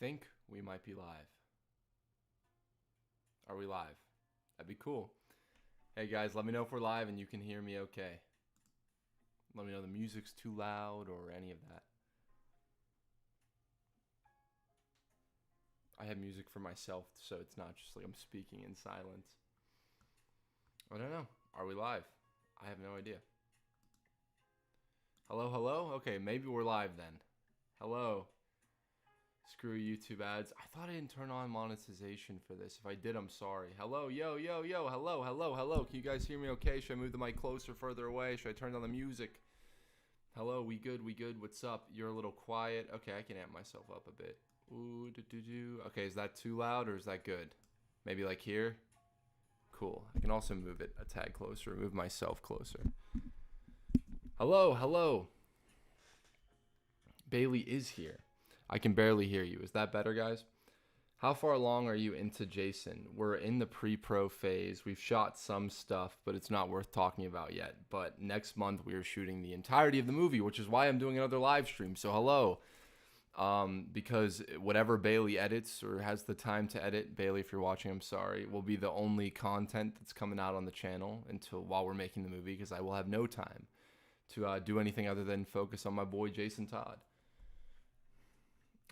think we might be live. Are we live? That'd be cool. Hey guys, let me know if we're live and you can hear me okay. Let me know the music's too loud or any of that. I have music for myself, so it's not just like I'm speaking in silence. I don't know. Are we live? I have no idea. Hello, hello? Okay, maybe we're live then. Hello. Screw YouTube ads. I thought I didn't turn on monetization for this. If I did, I'm sorry. Hello, yo, yo, yo. Hello, hello, hello. Can you guys hear me okay? Should I move the mic closer, further away? Should I turn down the music? Hello, we good, we good. What's up? You're a little quiet. Okay, I can amp myself up a bit. Ooh, do. Okay, is that too loud or is that good? Maybe like here? Cool. I can also move it a tad closer, move myself closer. Hello, hello. Bailey is here. I can barely hear you. Is that better, guys? How far along are you into Jason? We're in the pre-pro phase. We've shot some stuff, but it's not worth talking about yet. But next month we are shooting the entirety of the movie, which is why I'm doing another live stream. So hello. Because whatever Bailey edits or has the time to edit, Bailey, if you're watching, I'm sorry, will be the only content that's coming out on the channel until while we're making the movie, because I will have no time to do anything other than focus on my boy Jason Todd.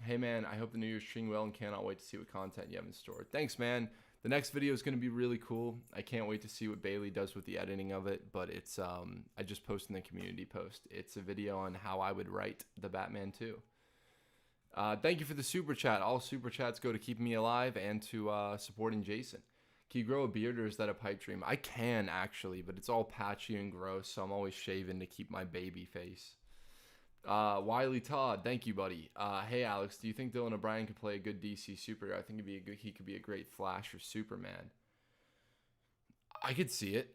Hey man, I hope the new year's treating well and cannot wait to see what content you have in store. Thanks, man. The next video is going to be really cool. I can't wait to see what Bailey does with the editing of it, but it's I just posted in the community post. It's a video on how I would write the Batman 2. Thank you for the super chat. All super chats go to keeping me alive and to supporting Jason. Can you grow a beard or is that a pipe dream? I can actually, but it's all patchy and gross, so I'm always shaving to keep my baby face. Wiley Todd, thank you, buddy. Hey Alex, do you think Dylan O'Brien could play a good DC superhero? I think he could be a great Flash or Superman. I could see it.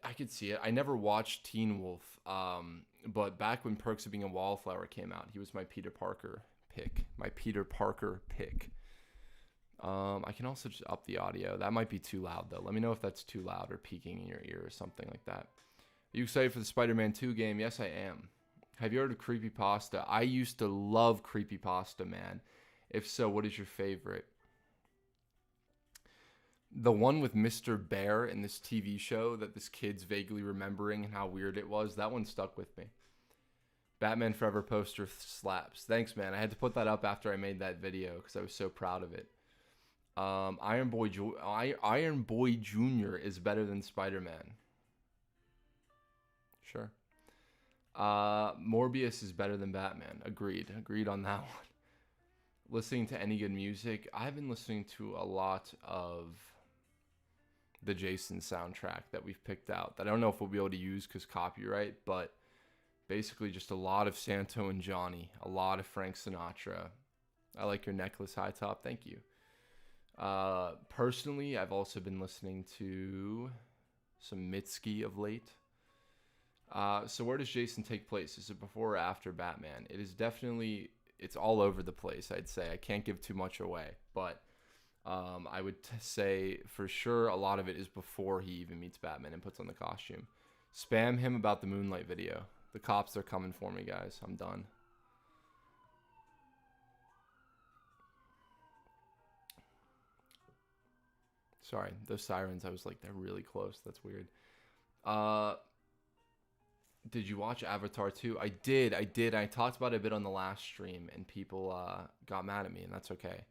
I never watched Teen Wolf, but back when Perks of Being a Wallflower came out, he was my Peter Parker pick. I can also just up the audio. That might be too loud though. Let me know if that's too loud or peaking in your ear or something like that. Are you excited for the Spider-Man 2 game? Yes, I am. Have you heard of creepypasta? I used to love creepypasta, man. If so, what is your favorite? The one with Mr. Bear in this TV show that this kid's vaguely remembering and how weird it was, that one stuck with me. Batman Forever poster slaps. Thanks, man. I had to put that up after I made that video because I was so proud of it. Iron Boy Jr. is better than Spider-Man. Sure. Morbius is better than Batman. Agreed on that one. Listening to any good music? I've been listening to a lot of the Jason soundtrack that we've picked out that I don't know if we'll be able to use because copyright, but basically just a lot of Santo and Johnny, a lot of Frank Sinatra. I like your necklace, HiTop. Thank you. Personally, I've also been listening to some Mitski of late. So where does Jason take place? Is it before or after Batman? It is definitely, it's all over the place, I'd say. I can't give too much away, but I would say for sure a lot of it is before he even meets Batman and puts on the costume. Spam him about the Moonlight video. The cops, they're coming for me, guys. I'm done. Sorry, those sirens, I was like, they're really close. That's weird. Did you watch Avatar 2? I did. I talked about it a bit on the last stream, and people got mad at me, and that's okay.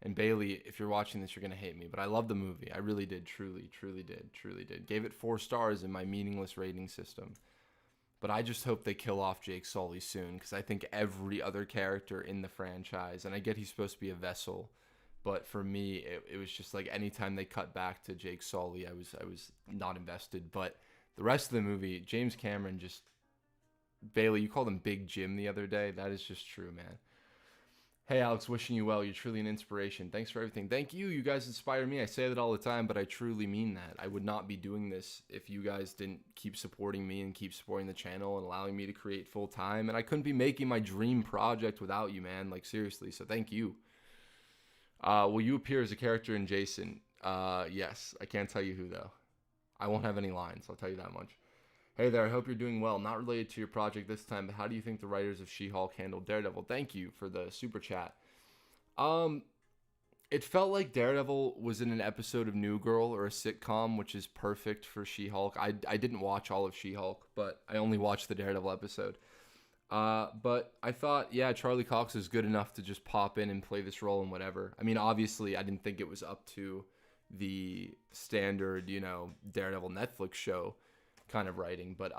And Bailey, if you're watching this, you're going to hate me, but I love the movie. I really did. Truly did. Gave it 4 stars in my meaningless rating system. But I just hope they kill off Jake Sully soon, because I think every other character in the franchise, and I get he's supposed to be a vessel, but for me, it was just like anytime they cut back to Jake Sully, I was not invested. But the rest of the movie, James Cameron just... Bailey, you called him Big Jim the other day. That is just true, man. Hey, Alex, wishing you well. You're truly an inspiration. Thanks for everything. Thank you. You guys inspire me. I say that all the time, but I truly mean that. I would not be doing this if you guys didn't keep supporting me and keep supporting the channel and allowing me to create full time. And I couldn't be making my dream project without you, man. Like, seriously. So thank you. Will you appear as a character in Jason? Yes. I can't tell you who, though. I won't have any lines. I'll tell you that much. Hey there, I hope you're doing well. Not related to your project this time, but how do you think the writers of She-Hulk handled Daredevil? Thank you for the super chat. It felt like Daredevil was in an episode of New Girl or a sitcom, which is perfect for She-Hulk. I didn't watch all of She-Hulk, but I only watched the Daredevil episode. But I thought, yeah, Charlie Cox is good enough to just pop in and play this role and whatever. I mean, obviously, I didn't think it was up to the standard, Daredevil Netflix show kind of writing, but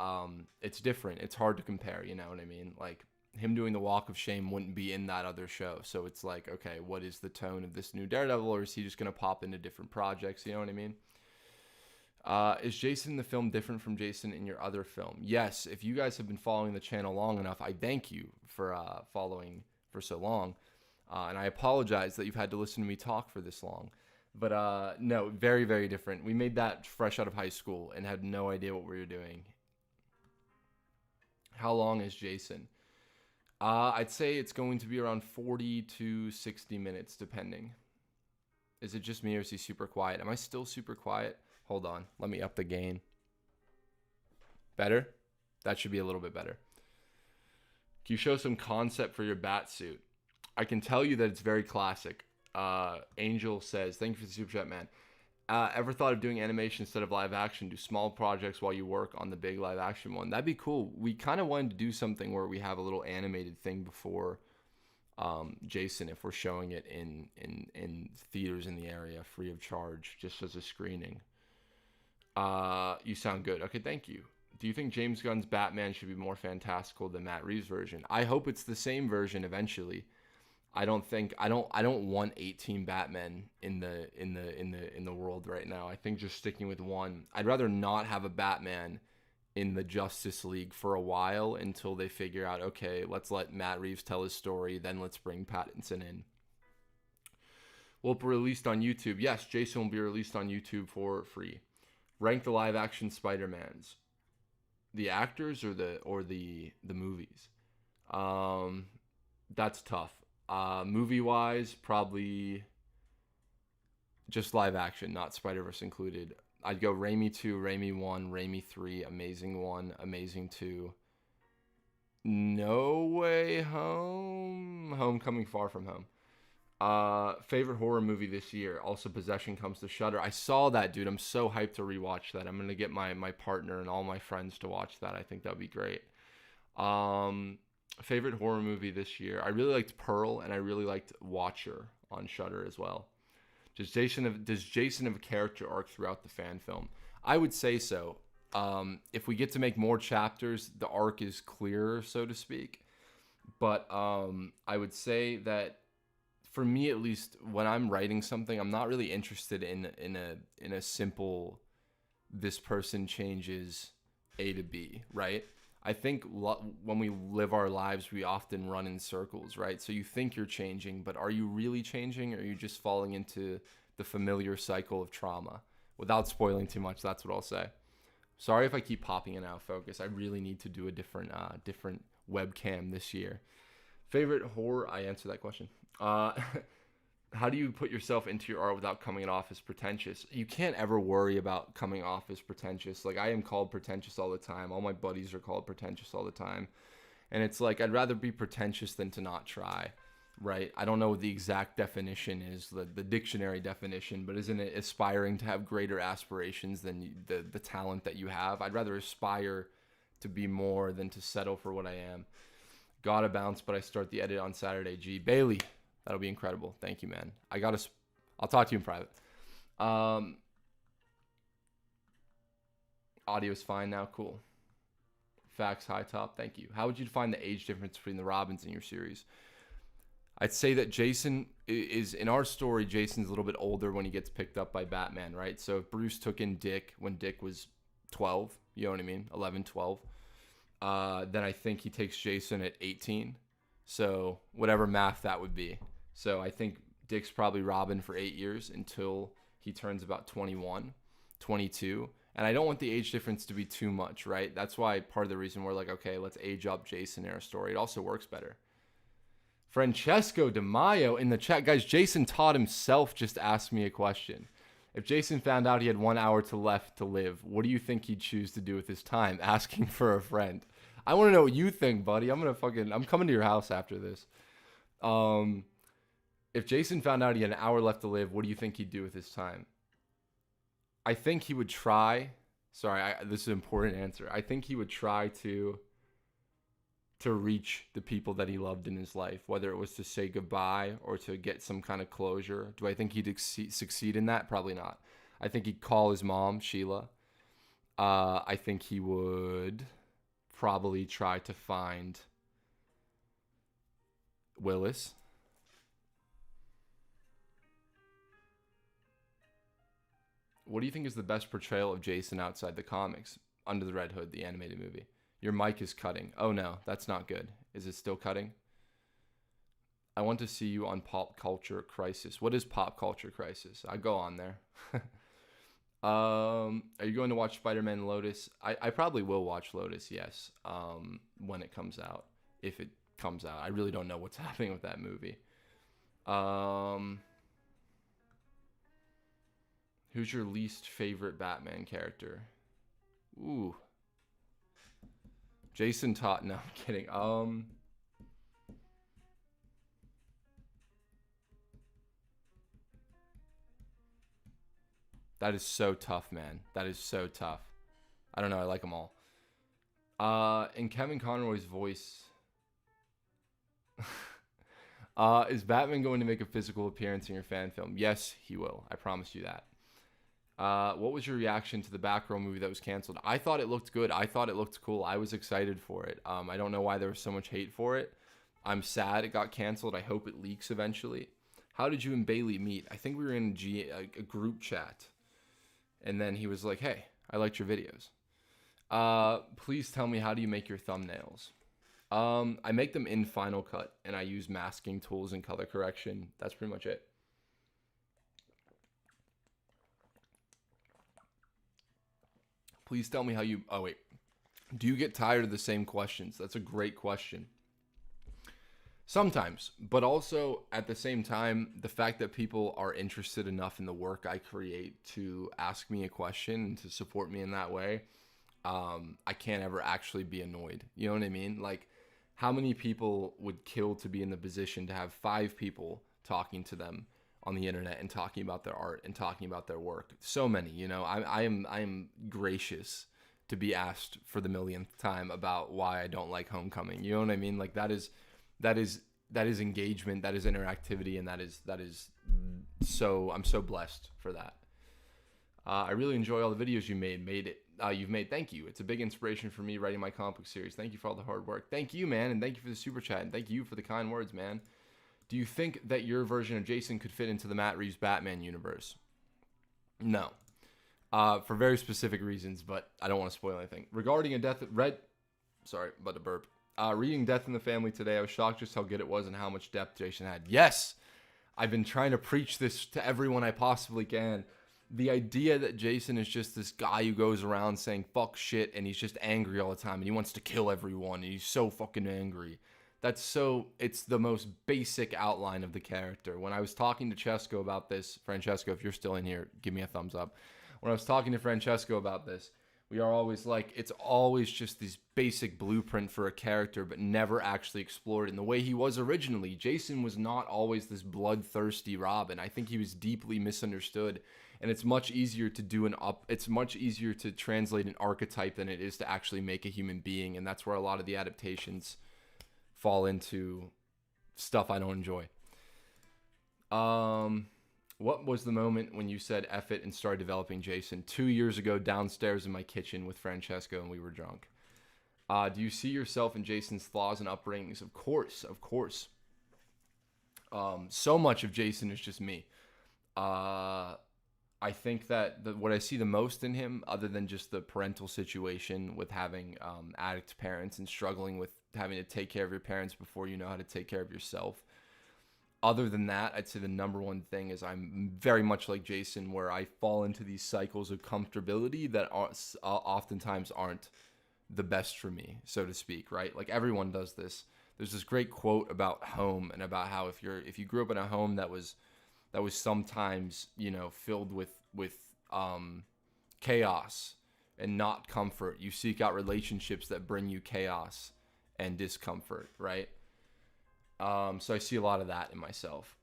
it's different. It's hard to compare, you know what I mean? Like, him doing the Walk of Shame wouldn't be in that other show. So it's like, okay, what is the tone of this new Daredevil, or is he just going to pop into different projects? You know what I mean? Is Jason in the film different from Jason in your other film? Yes. If you guys have been following the channel long enough, I thank you for following for so long. And I apologize that you've had to listen to me talk for this long. But no, very, very different. We made that fresh out of high school and had no idea what we were doing. How long is Jason? I'd say it's going to be around 40 to 60 minutes, depending. Is it just me or is he super quiet? Am I still super quiet? Hold on. Let me up the gain. Better? That should be a little bit better. Can you show some concept for your bat suit? I can tell you that it's very classic. Angel says, thank you for the super chat, man. Ever thought of doing animation instead of live action? Do small projects while you work on the big live action one. That'd be cool. We kind of wanted to do something where we have a little animated thing before Jason, if we're showing it in theaters in the area free of charge, just as a screening. You sound good. Okay, thank you. Do you think James Gunn's Batman should be more fantastical than Matt Reeves' version? I hope it's the same version eventually. I don't want 18 Batmen in the world right now. I think just sticking with one. I'd rather not have a Batman in the Justice League for a while until they figure out, okay, let's let Matt Reeves tell his story, then let's bring Pattinson in. Will it be released on YouTube? Yes, Jason will be released on YouTube for free. Rank the live action Spider-Mans. The actors or the movies? That's tough. Movie-wise, probably just live action, not Spider-Verse included. I'd go Raimi 2, Raimi 1, Raimi 3, Amazing 1, Amazing 2. No Way Home, Homecoming, Far From Home. Favorite horror movie this year? Also, Possession comes to Shudder. I saw that, dude. I'm so hyped to rewatch that. I'm going to get my partner and all my friends to watch that. I think that would be great. Favorite horror movie this year? I really liked Pearl, and I really liked Watcher on Shudder as well. Does Jason have a character arc throughout the fan film? I would say so. If we get to make more chapters, the arc is clearer, so to speak. But I would say that for me, at least, when I'm writing something, I'm not really interested in a simple this person changes A to B, right? I think when we live our lives, we often run in circles, right? So you think you're changing, but are you really changing, or are you just falling into the familiar cycle of trauma? Without spoiling too much, that's what I'll say. Sorry if I keep popping in and out of focus. I really need to do a different webcam this year. Favorite horror? I answered that question. How do you put yourself into your art without coming off as pretentious? You can't ever worry about coming off as pretentious. Like, I am called pretentious all the time. All my buddies are called pretentious all the time. And it's like, I'd rather be pretentious than to not try, right? I don't know what the exact definition is, the dictionary definition, but isn't it aspiring to have greater aspirations than the talent that you have? I'd rather aspire to be more than to settle for what I am. Gotta bounce, but I start the edit on Saturday. G. Bailey. That'll be incredible. Thank you, man. I'll talk to you in private. Audio's fine now. Cool. Facts, HiTop. Thank you. How would you define the age difference between the Robins in your series? I'd say that Jason is, in our story, Jason's a little bit older when he gets picked up by Batman, right? So if Bruce took in Dick when Dick was 12, you know what I mean? 11, 12. Then I think he takes Jason at 18. So whatever math that would be. So I think Dick's probably Robin for 8 years until he turns about 21, 22. And I don't want the age difference to be too much, right? That's why part of the reason we're like, okay, let's age up Jason in our story. It also works better. Francesco De Mayo in the chat. Guys, Jason Todd himself just asked me a question. If Jason found out he had 1 hour left to live, what do you think he'd choose to do with his time? Asking for a friend. I want to know what you think, buddy. I'm coming to your house after this. If Jason found out he had an hour left to live, what do you think he'd do with his time? I think he would try. Sorry, this is an important answer. I think he would try to reach the people that he loved in his life, whether it was to say goodbye or to get some kind of closure. Do I think he'd succeed in that? Probably not. I think he'd call his mom, Sheila. I think he would probably try to find Willis. What do you think is the best portrayal of Jason outside the comics? Under the Red Hood, the animated movie. Your mic is cutting. Oh no, that's not good. Is it still cutting? I want to see you on Pop Culture Crisis. What is Pop Culture Crisis? I go on there. Are you going to watch Spider-Man Lotus? I probably will watch Lotus, yes. When it comes out. If it comes out. I really don't know what's happening with that movie. Who's your least favorite Batman character? Ooh. Jason Todd. No, I'm kidding. That is so tough, man. That is so tough. I don't know. I like them all. In Kevin Conroy's voice, is Batman going to make a physical appearance in your fan film? Yes, he will. I promise you that. What was your reaction to the Batgirl movie that was canceled? I thought it looked good. I thought it looked cool. I was excited for it. I don't know why there was so much hate for it. I'm sad it got canceled. I hope it leaks eventually. How did you and Bailey meet? I think we were in a group chat. And then he was like, hey, I liked your videos. Please tell me, how do you make your thumbnails? I make them in Final Cut, and I use masking tools and color correction. That's pretty much it. Please tell me how you... Oh, wait. Do you get tired of the same questions? That's a great question. Sometimes. But also, at the same time, the fact that people are interested enough in the work I create to ask me a question and to support me in that way, I can't ever actually be annoyed. You know what I mean? Like, how many people would kill to be in the position to have 5 people talking to them on the internet and talking about their art and talking about their work? So many, you know. I am gracious to be asked for the millionth time about why I don't like Homecoming. You know what I mean? Like, that is engagement, that is interactivity, and that is so, I'm so blessed for that. I really enjoy all the videos you've made. Thank you. It's a big inspiration for me writing my comic book series. Thank you for all the hard work. Thank you, man, and thank you for the super chat, and thank you for the kind words, man. Do you think that your version of Jason could fit into the Matt Reeves Batman universe? No. For very specific reasons, but I don't want to spoil anything. Regarding reading Death in the Family today, I was shocked just how good it was and how much depth Jason had. Yes! I've been trying to preach this to everyone I possibly can. The idea that Jason is just this guy who goes around saying fuck shit and he's just angry all the time and he wants to kill everyone and he's so fucking angry. It's the most basic outline of the character. When I was talking to Chesco about this, Francesco, if you're still in here, give me a thumbs up. When I was talking to Francesco about this, we are always like, it's always just this basic blueprint for a character, but never actually explored in the way he was originally. Jason was not always this bloodthirsty Robin. I think he was deeply misunderstood, and it's much easier to it's much easier to translate an archetype than it is to actually make a human being, and that's where a lot of the adaptations fall into stuff I don't enjoy. What was the moment when you said F it and started developing Jason? 2 years ago, downstairs in my kitchen with Francesco, and we were drunk. Do you see yourself in Jason's flaws and upbringings? Of course. So much of Jason is just me. I think that what I see the most in him, other than just the parental situation with having addict parents and struggling with having to take care of your parents before you know how to take care of yourself. Other than that, I'd say the number one thing is I'm very much like Jason, where I fall into these cycles of comfortability that oftentimes aren't the best for me, so to speak, right? Like, everyone does this. There's this great quote about home and about how if you grew up in a home that was sometimes, you know, filled with chaos and not comfort, you seek out relationships that bring you chaos and discomfort, right? So I see a lot of that in myself.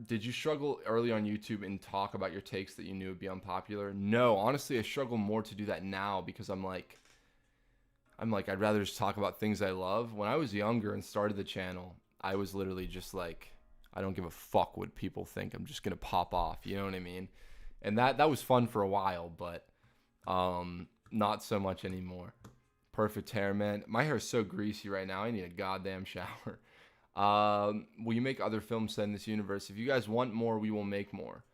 Did you struggle early on YouTube and talk about your takes that you knew would be unpopular? No, honestly, I struggle more to do that now because I'm like, I'd rather just talk about things I love. When I was younger and started the channel, I was literally just like, I don't give a fuck what people think. I'm just gonna pop off. You know what I mean? And that was fun for a while, but not so much anymore. Perfect hair, man. My hair is so greasy right now. I need a goddamn shower. Will you make other films set in this universe? If you guys want more, we will make more.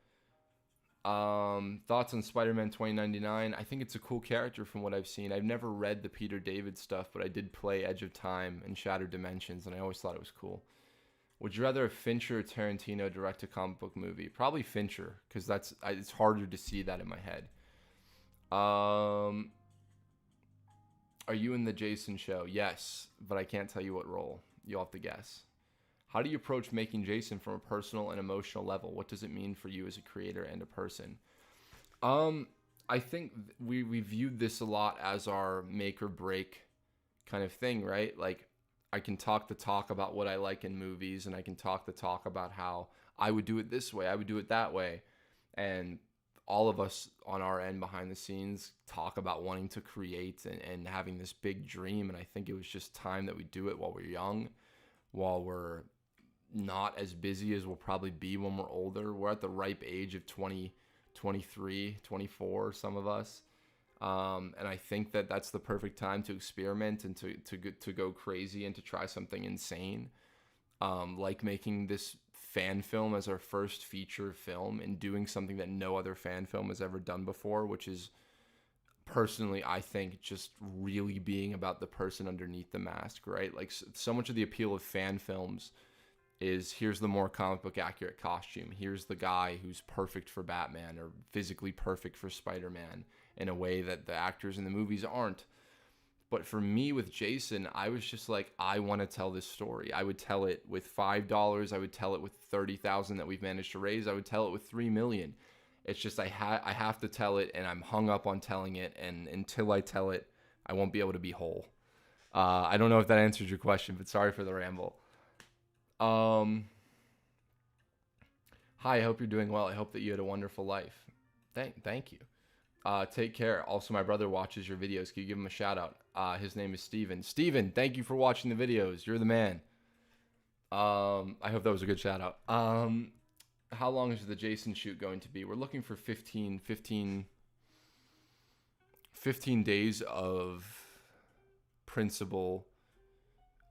Thoughts on Spider-Man 2099? I think it's a cool character from what I've seen. I've never read the Peter David stuff, but I did play Edge of Time and Shattered Dimensions, and I always thought it was cool. Would you rather have Fincher or Tarantino direct a comic book movie? Probably Fincher, because it's harder to see that in my head. Are you in the Jason show? Yes, but I can't tell you what role. You'll have to guess. How do you approach making Jason from a personal and emotional level? What does it mean for you as a creator and a person? I think we viewed this a lot as our make or break kind of thing, right? Like, I can talk the talk about what I like in movies, and I can talk the talk about how I would do it this way, I would do it that way. And all of us on our end behind the scenes talk about wanting to create and having this big dream. And I think it was just time that we do it while we're young, while we're not as busy as we'll probably be when we're older. We're at the ripe age of 20, 23, 24, some of us. And I think that that's the perfect time to experiment and to go crazy and to try something insane. Like making this fan film as our first feature film and doing something that no other fan film has ever done before, which is personally, I think, just really being about the person underneath the mask, right? Like, so much of the appeal of fan films is, here's the more comic book accurate costume. Here's the guy who's perfect for Batman or physically perfect for Spider-Man in a way that the actors in the movies aren't. But for me with Jason, I was just like, I want to tell this story. I would tell it with $5. I would tell it with 30,000 that we've managed to raise. I would tell it with 3 million. It's just I have to tell it, and I'm hung up on telling it. And until I tell it, I won't be able to be whole. I don't know if that answers your question, but sorry for the ramble. Hi, I hope you're doing well. I hope that you had a wonderful life. Thank you. Take care. Also, my brother watches your videos. Can you give him a shout out? His name is Steven. Steven, thank you for watching the videos. You're the man. I hope that was a good shout out. How long is the Jason shoot going to be? We're looking for 15 days of principal.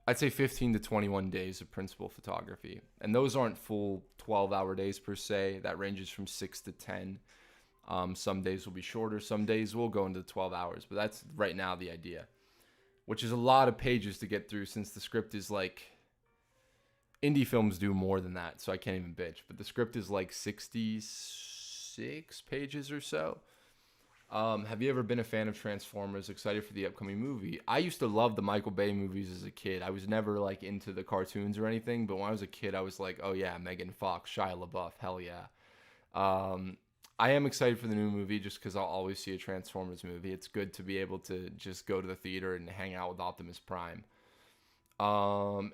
I'd say 15 to 21 days of principal photography. And those aren't full 12-hour days per se. That ranges from 6 to 10. Some days will be shorter. Some days will go into 12 hours. But that's right now the idea, which is a lot of pages to get through since the script is like, indie films do more than that, so I can't even bitch. But the script is like 66 pages or so. Have you ever been a fan of Transformers? Excited for the upcoming movie? I used to love the Michael Bay movies as a kid. I was never like into the cartoons or anything, but when I was a kid, I was like, oh yeah, Megan Fox, Shia LaBeouf, hell yeah. I am excited for the new movie just because I'll always see a Transformers movie. It's good to be able to just go to the theater and hang out with Optimus Prime.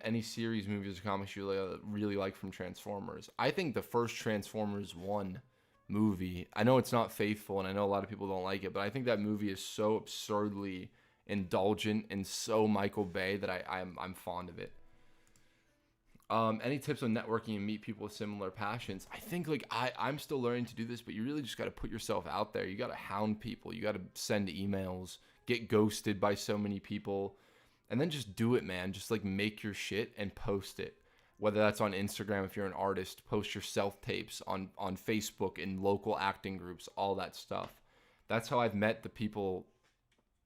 Any series, movies, or comics you really like from Transformers? I think the first Transformers 1 movie, I know it's not faithful and I know a lot of people don't like it, but I think that movie is so absurdly indulgent and so Michael Bay that I'm fond of it. Any tips on networking and meet people with similar passions? I think like I'm still learning to do this, but you really just got to put yourself out there. You got to hound people. You got to send emails, get ghosted by so many people, and then just do it, man. Just like make your shit and post it. Whether that's on Instagram, if you're an artist, post your self-tapes on Facebook in local acting groups, all that stuff. That's how I've met the people.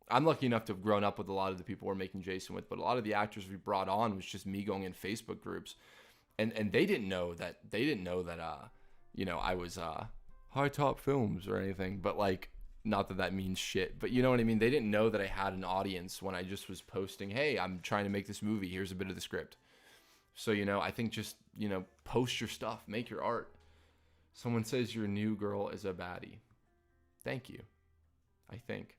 I'm lucky enough to have grown up with a lot of the people we're making Jason with, but a lot of the actors we brought on was just me going in Facebook groups, and they didn't know that I was HiTop Films or anything, but like, not that that means shit, but you know what I mean? They didn't know that I had an audience when I just was posting, hey, I'm trying to make this movie, here's a bit of the script. So, I think just, post your stuff, make your art. Someone says your new girl is a baddie. Thank you, I think.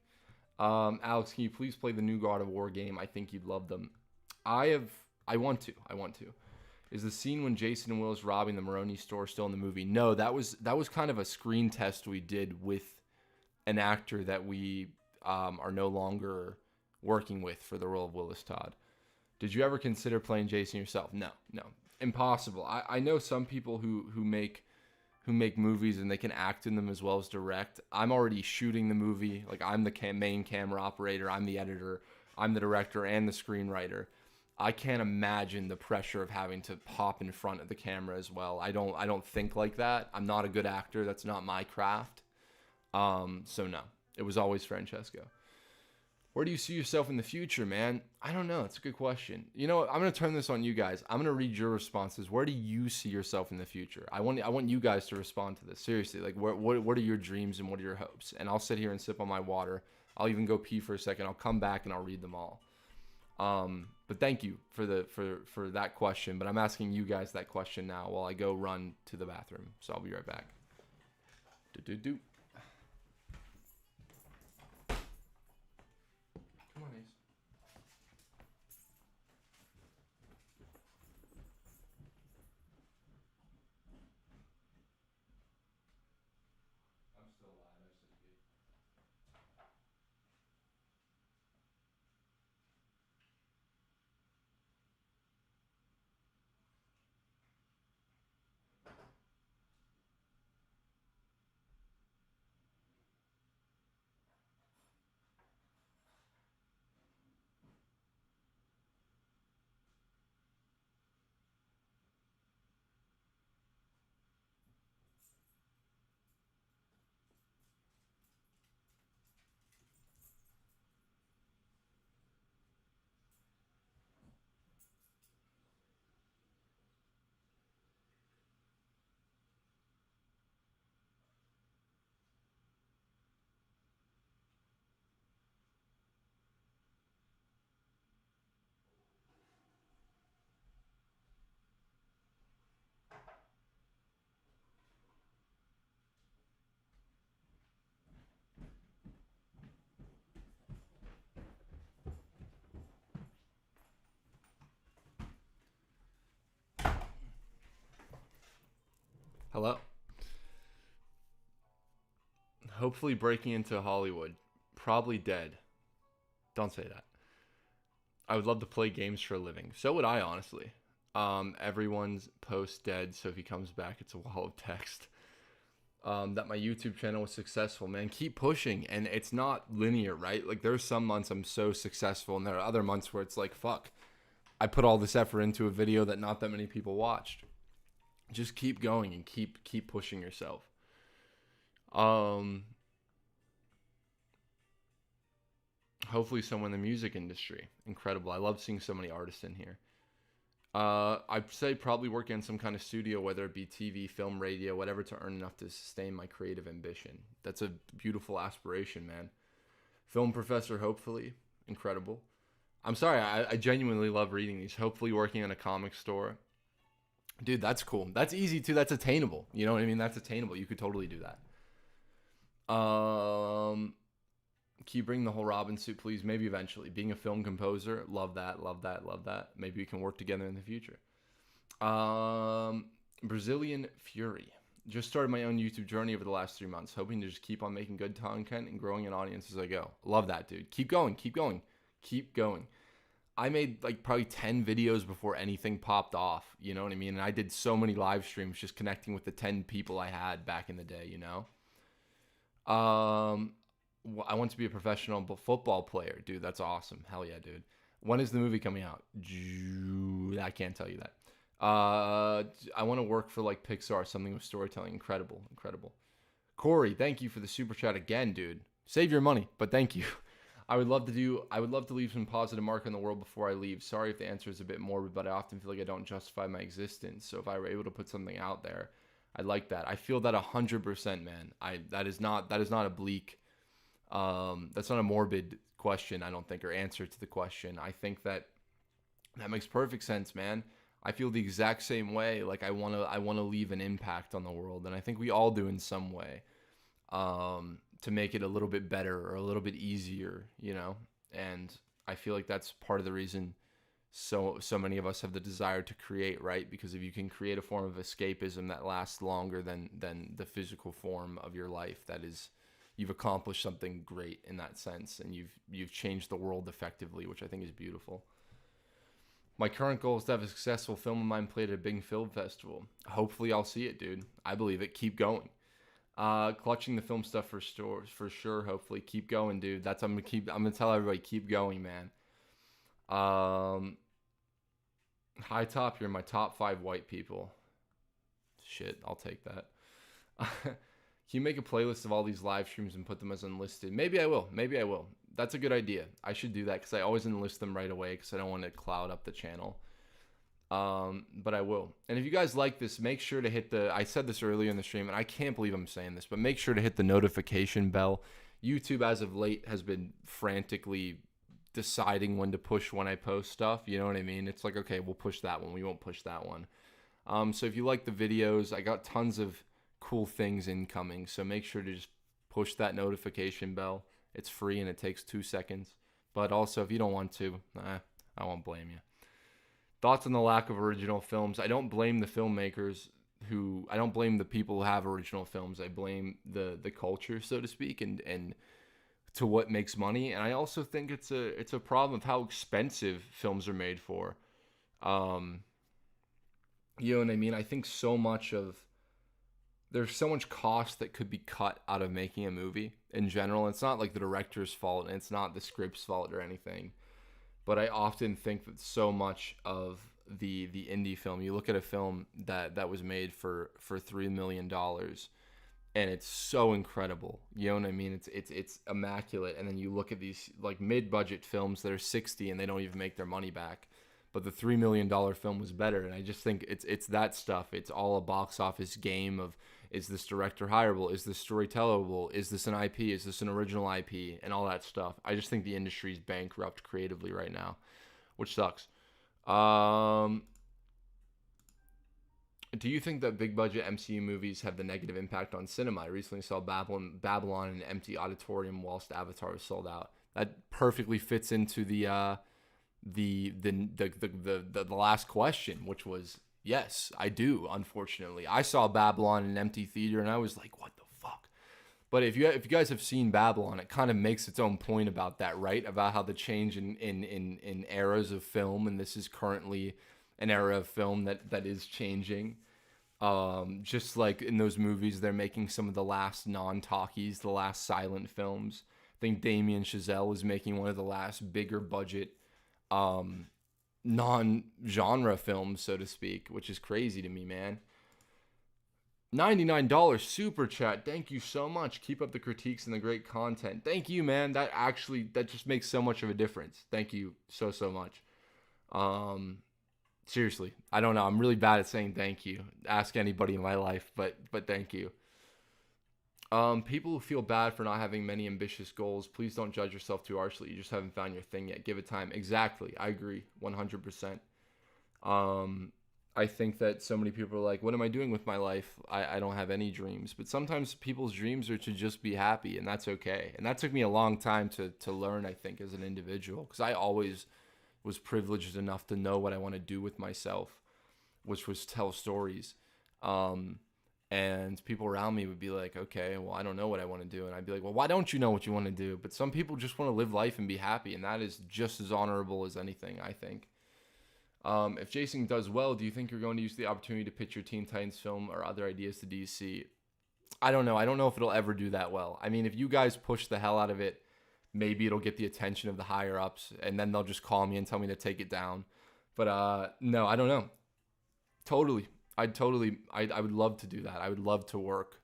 Alex, can you please play the new God of War game? I think you'd love them. I want to. Is the scene when Jason and Will is robbing the Maroney store still in the movie? No, that was kind of a screen test we did with an actor that we are no longer working with for the role of Willis Todd. Did you ever consider playing Jason yourself? No, no, impossible. I know some people who make movies and they can act in them as well as direct. I'm already shooting the movie. Like, I'm the main camera operator. I'm the editor. I'm the director and the screenwriter. I can't imagine the pressure of having to pop in front of the camera as well. I don't think like that. I'm not a good actor. That's not my craft. So no, it was always Francesco. Where do you see yourself in the future, man? I don't know. It's a good question. You know what? I'm going to turn this on you guys. I'm going to read your responses. Where do you see yourself in the future? I want you guys to respond to this. Seriously, like what are your dreams and what are your hopes? And I'll sit here and sip on my water. I'll even go pee for a second. I'll come back and I'll read them all. But thank you for that question. But I'm asking you guys that question now while I go run to the bathroom. So I'll be right back. Do. Come on, Ace. I'm still alive. I just need to pee. Hello? Hopefully breaking into Hollywood. Probably dead. Don't say that. I would love to play games for a living. So would I, honestly. Everyone's post dead, so if he comes back, it's a wall of text. That my YouTube channel was successful, man. Keep pushing, and it's not linear, right? Like, there's some months I'm so successful, and there are other months where it's like, fuck, I put all this effort into a video that not that many people watched. Just keep going and keep pushing yourself. Hopefully someone in the music industry. Incredible. I love seeing so many artists in here. I'd say probably work in some kind of studio, whether it be TV, film, radio, whatever, to earn enough to sustain my creative ambition. That's a beautiful aspiration, man. Film professor, hopefully. Incredible. I'm sorry, I genuinely love reading these. Hopefully working in a comic store. Dude, that's cool. That's easy too. That's attainable. You know what I mean? That's attainable. You could totally do that. Can you bring the whole Robin suit, please? Maybe eventually. Being a film composer, love that, love that, love that. Maybe we can work together in the future. Brazilian Fury. Just started my own YouTube journey over the last 3 months, hoping to just keep on making good content and growing an audience as I go. Love that, dude. Keep going, keep going, keep going. I made like probably 10 videos before anything popped off, you know what I mean? And I did so many live streams just connecting with the 10 people I had back in the day, you know? I want to be a professional football player. Dude, that's awesome. Hell yeah, dude. When is the movie coming out? I can't tell you that. I want to work for like Pixar, something with storytelling. Incredible, incredible. Corey, thank you for the super chat again, dude. Save your money, but thank you. I would love to leave some positive mark on the world before I leave. Sorry if the answer is a bit morbid, but I often feel like I don't justify my existence. So if I were able to put something out there, I'd like that. I feel that 100%, man. That is not a bleak, that's not a morbid question, I don't think, or answer to the question. I think that makes perfect sense, man. I feel the exact same way. Like I want to leave an impact on the world, and I think we all do in some way. To make it a little bit better or a little bit easier, you know? And I feel like that's part of the reason so many of us have the desire to create, right? Because if you can create a form of escapism that lasts longer than the physical form of your life, that is, you've accomplished something great in that sense, and you've changed the world effectively, which I think is beautiful. My current goal is to have a successful film of mine played at a big film festival. Hopefully I'll see it, dude. I believe it. Keep going. Clutching the film stuff for stores for sure. Hopefully, keep going, dude. I'm gonna tell everybody, keep going, man. HiTop, you're my top 5 white people. Shit, I'll take that. Can you make a playlist of all these live streams and put them as unlisted? Maybe I will. That's a good idea. I should do that because I always enlist them right away because I don't want to cloud up the channel. But I will. And if you guys like this, make sure to hit I said this earlier in the stream, and I can't believe I'm saying this, but make sure to hit the notification bell. YouTube, as of late, has been frantically deciding when to push when I post stuff. You know what I mean? It's like, okay, we'll push that one. We won't push that one. So if you like the videos, I got tons of cool things incoming. So make sure to just push that notification bell. It's free and it takes 2 seconds. But also, if you don't want to, I won't blame you. Thoughts on the lack of original films? I don't blame the filmmakers I don't blame the people who have original films. I blame the culture, so to speak, and to what makes money. And I also think it's a problem of how expensive films are made for. You know what I mean? I think there's so much cost that could be cut out of making a movie in general. It's not like the director's fault, and it's not the script's fault or anything. But I often think that so much of the indie film, you look at a film that was made for $3 million, and it's so incredible. You know what I mean? It's immaculate. And then you look at these like mid-budget films that are 60 and they don't even make their money back. But the $3 million film was better. And I just think it's that stuff. It's all a box office game of, is this director hireable? Is this story tellable? Is this an IP? Is this an original IP? And all that stuff. I just think the industry's bankrupt creatively right now, which sucks. Do you think that big budget MCU movies have the negative impact on cinema? I recently saw Babylon in an empty auditorium whilst Avatar was sold out. That perfectly fits into the last question, which was, yes, I do. Unfortunately, I saw Babylon in an empty theater, and I was like, "What the fuck?" But if you guys have seen Babylon, it kind of makes its own point about that, right? About how the change in eras of film, and this is currently an era of film that is changing. Just like in those movies, they're making some of the last non-talkies, the last silent films. I think Damien Chazelle was making one of the last bigger budget non-genre films, so to speak, which is crazy to me, man. $99 super chat. Thank you so much. Keep up the critiques and the great content. Thank you, man. That just makes so much of a difference. Thank you so much. Seriously, I don't know. I'm really bad at saying thank you. Ask anybody in my life, but thank you. People who feel bad for not having many ambitious goals, please don't judge yourself too harshly. You just haven't found your thing yet. Give it time. Exactly. I agree 100%. I think that so many people are like, what am I doing with my life? I don't have any dreams. But sometimes people's dreams are to just be happy, and that's okay. And that took me a long time to learn, I think, as an individual, because I always was privileged enough to know what I want to do with myself, which was tell stories. And people around me would be like, okay, well, I don't know what I want to do. And I'd be like, well, why don't you know what you want to do? But some people just want to live life and be happy. And that is just as honorable as anything, I think. If Jason does well, do you think you're going to use the opportunity to pitch your Teen Titans film or other ideas to DC? I don't know. I don't know if it'll ever do that well. I mean, if you guys push the hell out of it, maybe it'll get the attention of the higher ups, and then they'll just call me and tell me to take it down. But no, I don't know. Totally. I would love to do that. I would love to work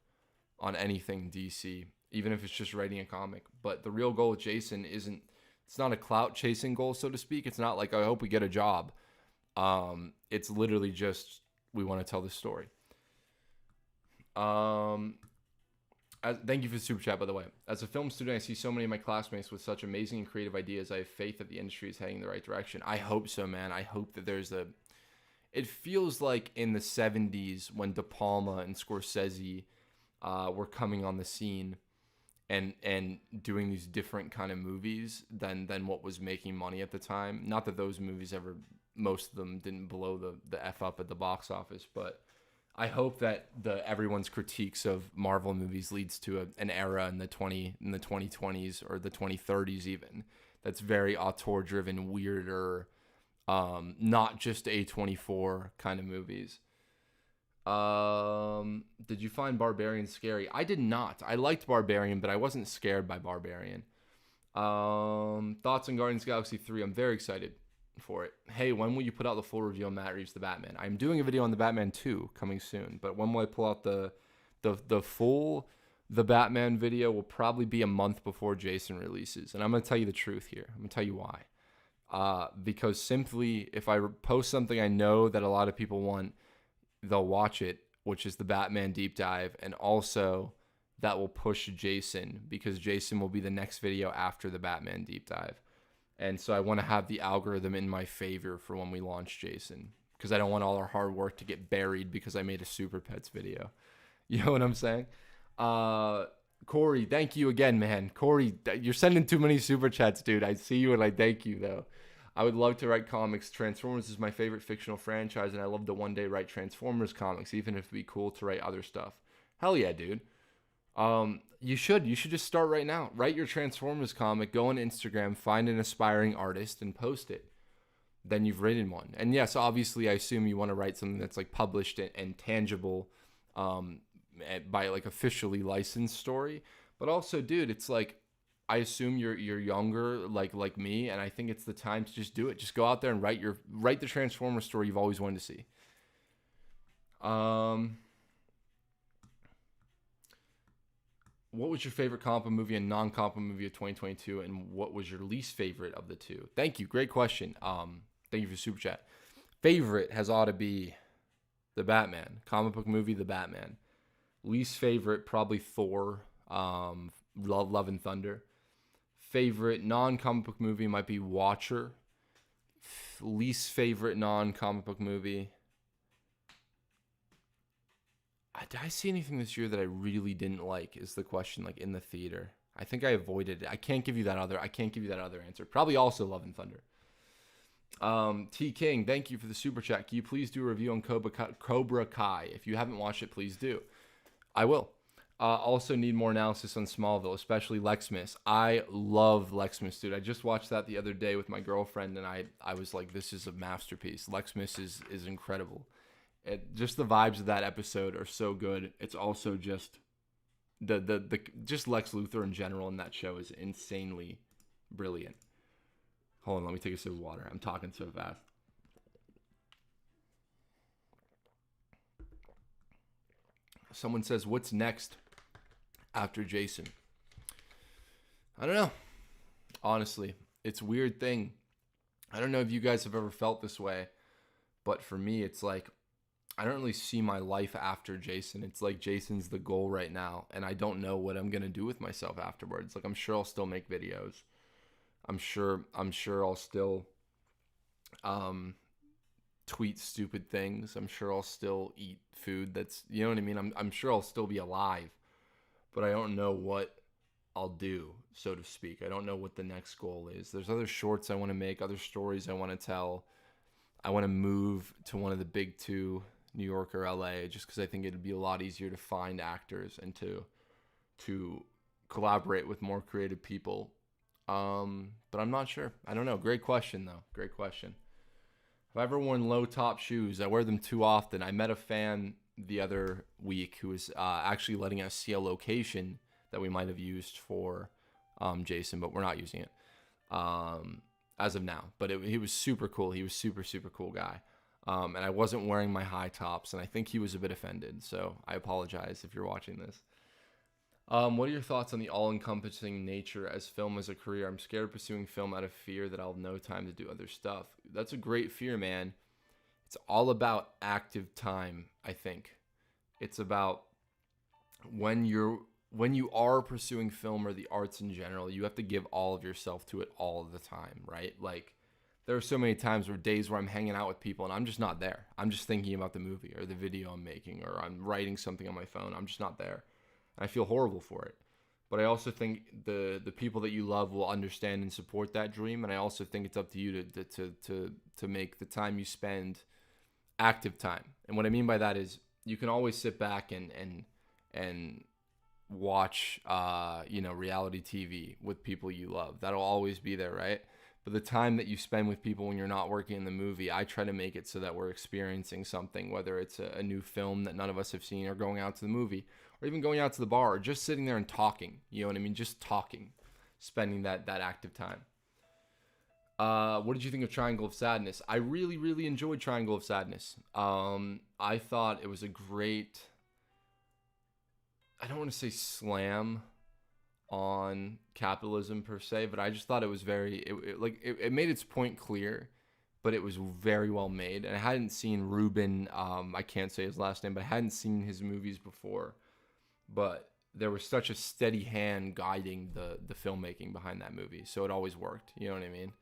on anything DC, even if it's just writing a comic. But the real goal with Jason it's not a clout chasing goal, so to speak. It's not like, I hope we get a job. It's literally just, we want to tell this story. Thank you for the super chat, by the way. As a film student, I see so many of my classmates with such amazing and creative ideas. I have faith that the industry is heading in the right direction. I hope so, man. I hope that it feels like in the 70s when De Palma and Scorsese were coming on the scene and doing these different kind of movies than what was making money at the time. Not that those movies ever most of them didn't blow the F up at the box office. But I hope that everyone's critiques of Marvel movies leads to an era in the 2020s or the 2030s even that's very auteur driven, weirder, not just A24 kind of movies. Did you find Barbarian scary? I did not. I liked Barbarian, but I wasn't scared by Barbarian. Thoughts on Guardians of the Galaxy 3? I'm very excited for it. Hey, when will you put out the full review on Matt Reeves' The Batman? I'm doing a video on The Batman 2 coming soon, but when will I pull out the full The Batman video? Will probably be a month before Jason releases, and I'm going to tell you the truth here. I'm going to tell you why. Because simply, if I post something I know that a lot of people want, they'll watch it, which is the Batman deep dive, and also that will push Jason, because Jason will be the next video after the Batman deep dive. And so I want to have the algorithm in my favor for when we launch Jason, because I don't want all our hard work to get buried because I made a Super Pets video. You know what I'm saying? Corey, thank you again, man. Corey, you're sending too many super chats, dude. I see you and I thank you, though. I would love to write comics. Transformers is my favorite fictional franchise, and I love to one day write Transformers comics, even if it'd be cool to write other stuff. Hell yeah, dude. You should just start right now. Write your Transformers comic, go on Instagram, find an aspiring artist, and post it. Then you've written one. And yes, obviously, I assume you want to write something that's like published and tangible, by like officially licensed story. But also, dude, it's like, I assume you're younger, like me, and I think it's the time to just do it. Just go out there and write the Transformers story you've always wanted to see. What was your favorite comic book movie and non-comic book movie of 2022, and what was your least favorite of the two? Thank you, great question. Thank you for super chat. Favorite has ought to be the Batman comic book movie, the Batman. Least favorite probably Thor, Love and Thunder. Favorite non-comic book movie might be Watcher. Least favorite non-comic book movie. Did I see anything this year that I really didn't like is the question, like in the theater. I think I avoided it. I can't give you that other answer. Probably also Love and Thunder. T King, thank you for the super chat. Can you please do a review on Cobra Kai? If you haven't watched it, please do. I will. Also need more analysis on Smallville, especially Lexmas. I love Lexmas, dude. I just watched that the other day with my girlfriend, and I was like, this is a masterpiece. Lexmas is incredible. Just the vibes of that episode are so good. It's also just just Lex Luthor in general in that show is insanely brilliant. Hold on, let me take a sip of water. I'm talking so fast. Someone says, what's next after Jason? I don't know. Honestly, it's a weird thing. I don't know if you guys have ever felt this way, but for me, it's like, I don't really see my life after Jason. It's like Jason's the goal right now, and I don't know what I'm going to do with myself afterwards. Like, I'm sure I'll still make videos. I'm sure I'll still tweet stupid things. I'm sure I'll still eat food that's, you know what I mean? I'm sure I'll still be alive, but I don't know what I'll do, so to speak. I don't know what the next goal is. There's other shorts I want to make, other stories I want to tell. I want to move to one of the big two, New York or LA, just because I think it'd be a lot easier to find actors and to collaborate with more creative people. But I'm not sure. I don't know. Great question, though. Great question. Have I ever worn low top shoes? I wear them too often. I met a fan the other week who was actually letting us see a location that we might have used for Jason, but we're not using it as of now. But he was super cool. He was super, super cool guy. And I wasn't wearing my high tops, and I think he was a bit offended. So I apologize if you're watching this. What are your thoughts on the all-encompassing nature as film as a career? I'm scared of pursuing film out of fear that I'll have no time to do other stuff. That's a great fear, man. It's all about active time, I think. It's about when you are pursuing film or the arts in general, you have to give all of yourself to it all of the time, right? Like, there are so many times days where I'm hanging out with people and I'm just not there. I'm just thinking about the movie or the video I'm making, or I'm writing something on my phone. I'm just not there. I feel horrible for it. But I also think the people that you love will understand and support that dream. And I also think it's up to you to make the time you spend active time. And what I mean by that is you can always sit back and watch reality TV with people you love. That'll always be there, right? But the time that you spend with people when you're not working in the movie, I try to make it so that we're experiencing something, whether it's a new film that none of us have seen, or going out to the movie, or even going out to the bar, or just sitting there and talking. You know what I mean? Just talking, spending that active time. What did you think of Triangle of Sadness? I really, really enjoyed Triangle of Sadness. I thought it was a great, I don't want to say slam on capitalism per se, but I just thought it was it made its point clear, but it was very well made. And I hadn't seen Ruben, I can't say his last name, but I hadn't seen his movies before. But there was such a steady hand guiding the filmmaking behind that movie, so it always worked. You know what I mean?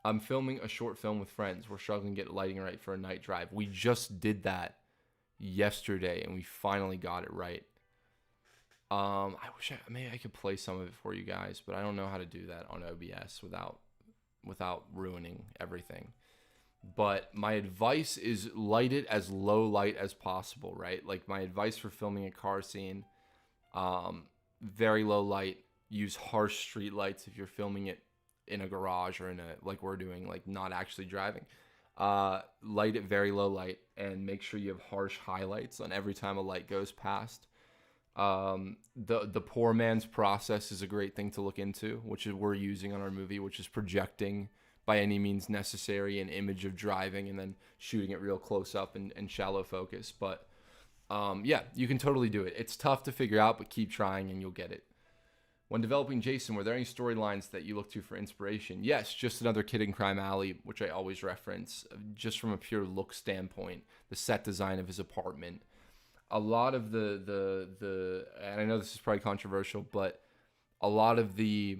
I'm filming a short film with friends. We're struggling to get lighting right for a night drive. We just did that yesterday, and we finally got it right. I wish maybe I could play some of it for you guys, but I don't know how to do that on OBS without ruining everything. But my advice is light it as low light as possible, right? Like my advice for filming a car scene, very low light. Use harsh street lights if you're filming it in a garage or like we're doing, like not actually driving. Light it very low light, and make sure you have harsh highlights on every time a light goes past. The poor man's process is a great thing to look into, which is we're using on our movie, which is projecting by any means necessary an image of driving and then shooting it real close up and shallow focus. But yeah, you can totally do it. It's tough to figure out, but keep trying and you'll get it. When developing Jason, were there any storylines that you look to for inspiration? Yes, just another kid in Crime Alley, which I always reference, just from a pure look standpoint, the set design of his apartment. A lot of the and I know this is probably controversial, but a lot of the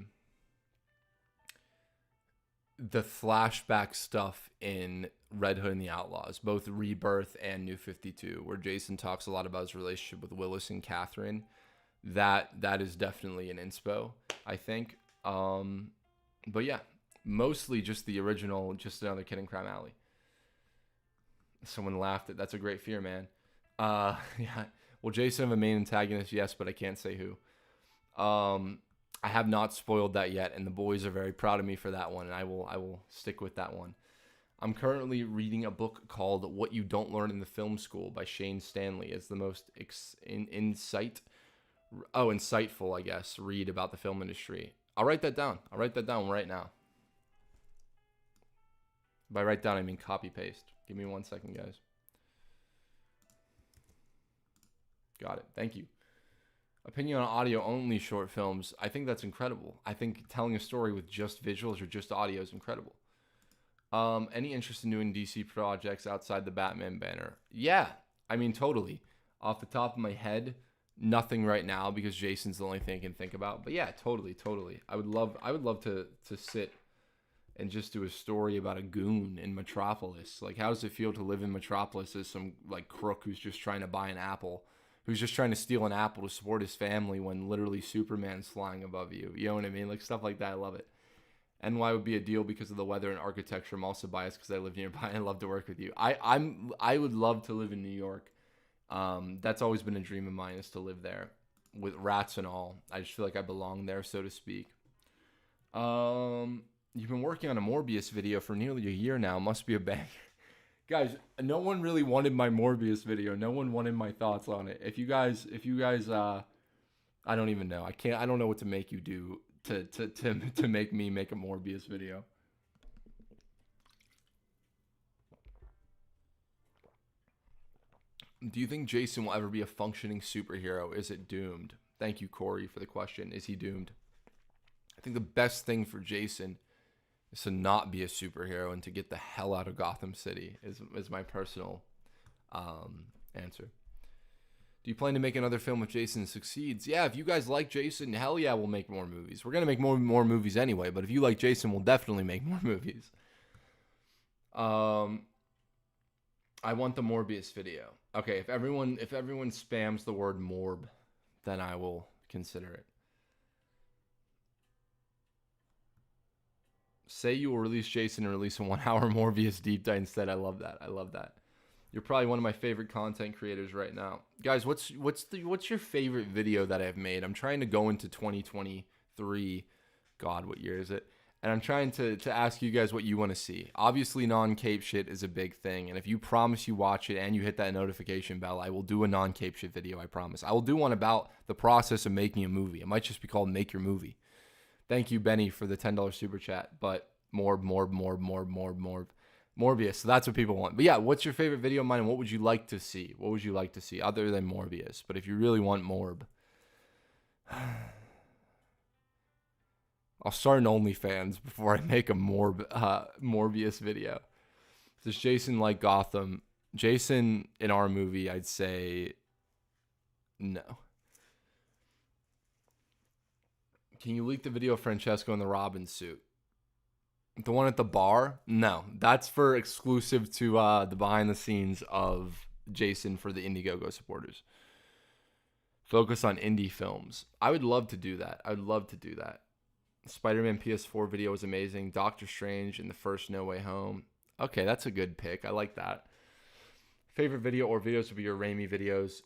flashback stuff in Red Hood and the Outlaws, both Rebirth and New 52, where Jason talks a lot about his relationship with Willis and Catherine, that is definitely an inspo, I think. But yeah, mostly just the original, just another kid in Crime Alley. Someone laughed at that's a great fear, man. Yeah. Will Jason have a main antagonist? Yes, but I can't say who. I have not spoiled that yet, and the boys are very proud of me for that one, and I will stick with that one. I'm currently reading a book called What You Don't Learn in the Film School by Shane Stanley. It's the most insightful, I guess, read about the film industry. I'll write that down. I'll write that down right now. By write down, I mean copy paste. Give me 1 second, guys. Got it. Thank you. Opinion on audio only short films. I think that's incredible. I think telling a story with just visuals or just audio is incredible. Any interest in doing DC projects outside the Batman banner? Yeah, I mean, totally. Off the top of my head, nothing right now because Jason's the only thing I can think about. But yeah, totally. I would love to sit and just do a story about a goon in Metropolis. Like, how does it feel to live in Metropolis as some like crook who's just trying to buy an apple? Who's just trying to steal an apple to support his family when literally Superman's flying above you. You know what I mean? Like, stuff like that, I love it. NY would be a deal because of the weather and architecture. I'm also biased because I live nearby and I love to work with you. I would love to live in New York. That's always been a dream of mine, is to live there with rats and all. I just feel like I belong there, so to speak. You've been working on a Morbius video for nearly a year now. Must be a banger. Guys, no one really wanted my Morbius video. No one wanted my thoughts on it. If you guys, I don't even know. I don't know what to make you do to make me make a Morbius video. Do you think Jason will ever be a functioning superhero? Is it doomed? Thank you, Corey, for the question. Is he doomed? I think the best thing for Jason is to not be a superhero and to get the hell out of Gotham City is my personal answer. Do you plan to make another film if Jason succeeds? Yeah, if you guys like Jason, hell yeah, we'll make more movies. We're going to make more movies anyway, but if you like Jason, we'll definitely make more movies. I want the Morbius video. Okay, if everyone spams the word Morb then I will consider it. Say you will release Jason and release a 1 hour Morbius deep dive instead. I love that. I love that. You're probably one of my favorite content creators right now. Guys, what's your favorite video that I've made? I'm trying to go into 2023. God, what year is it? And I'm trying to ask you guys what you want to see. Obviously, non-cape shit is a big thing. And if you promise you watch it and you hit that notification bell, I will do a non-cape shit video, I promise. I will do one about the process of making a movie. It might just be called Make Your Movie. Thank you, Benny, for the $10 super chat. But Morbius. So that's what people want. But yeah, what's your favorite video of mine and what would you like to see? What would you like to see other than Morbius? But if you really want Morb, I'll start an OnlyFans before I make a Morbius video. Does Jason like Gotham? Jason in our movie, I'd say no. Can you leak the video of Francesco in the Robin suit? The one at the bar? No. That's for exclusive to the behind the scenes of Jason for the Indiegogo supporters. Focus on indie films. I would love to do that. Spider-Man PS4 video was amazing. Doctor Strange in the first No Way Home. Okay, that's a good pick. I like that. Favorite video or videos would be your Raimi videos.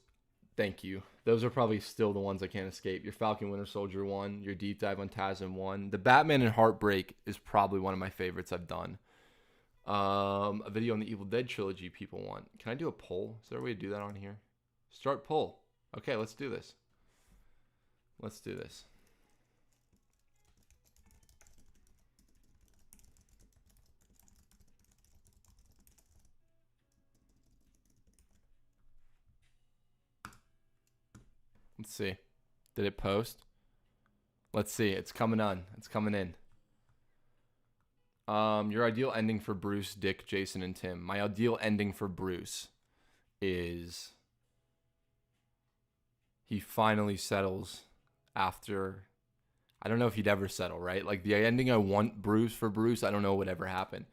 Thank you. Those are probably still the ones I can't escape. Your Falcon Winter Soldier one, your deep dive on TASM one. The Batman and Heartbreak is probably one of my favorites I've done. A video on the Evil Dead trilogy people want. Can I do a poll? Is there a way to do that on here? Start poll. Okay, let's do this. Let's do this. Let's see. Did it post? Let's see. It's coming on. It's coming in. Your ideal ending for Bruce, Dick, Jason, and Tim. My ideal ending for Bruce is he finally settles after. I don't know if he'd ever settle, right? Like the ending I want Bruce, I don't know what ever happened.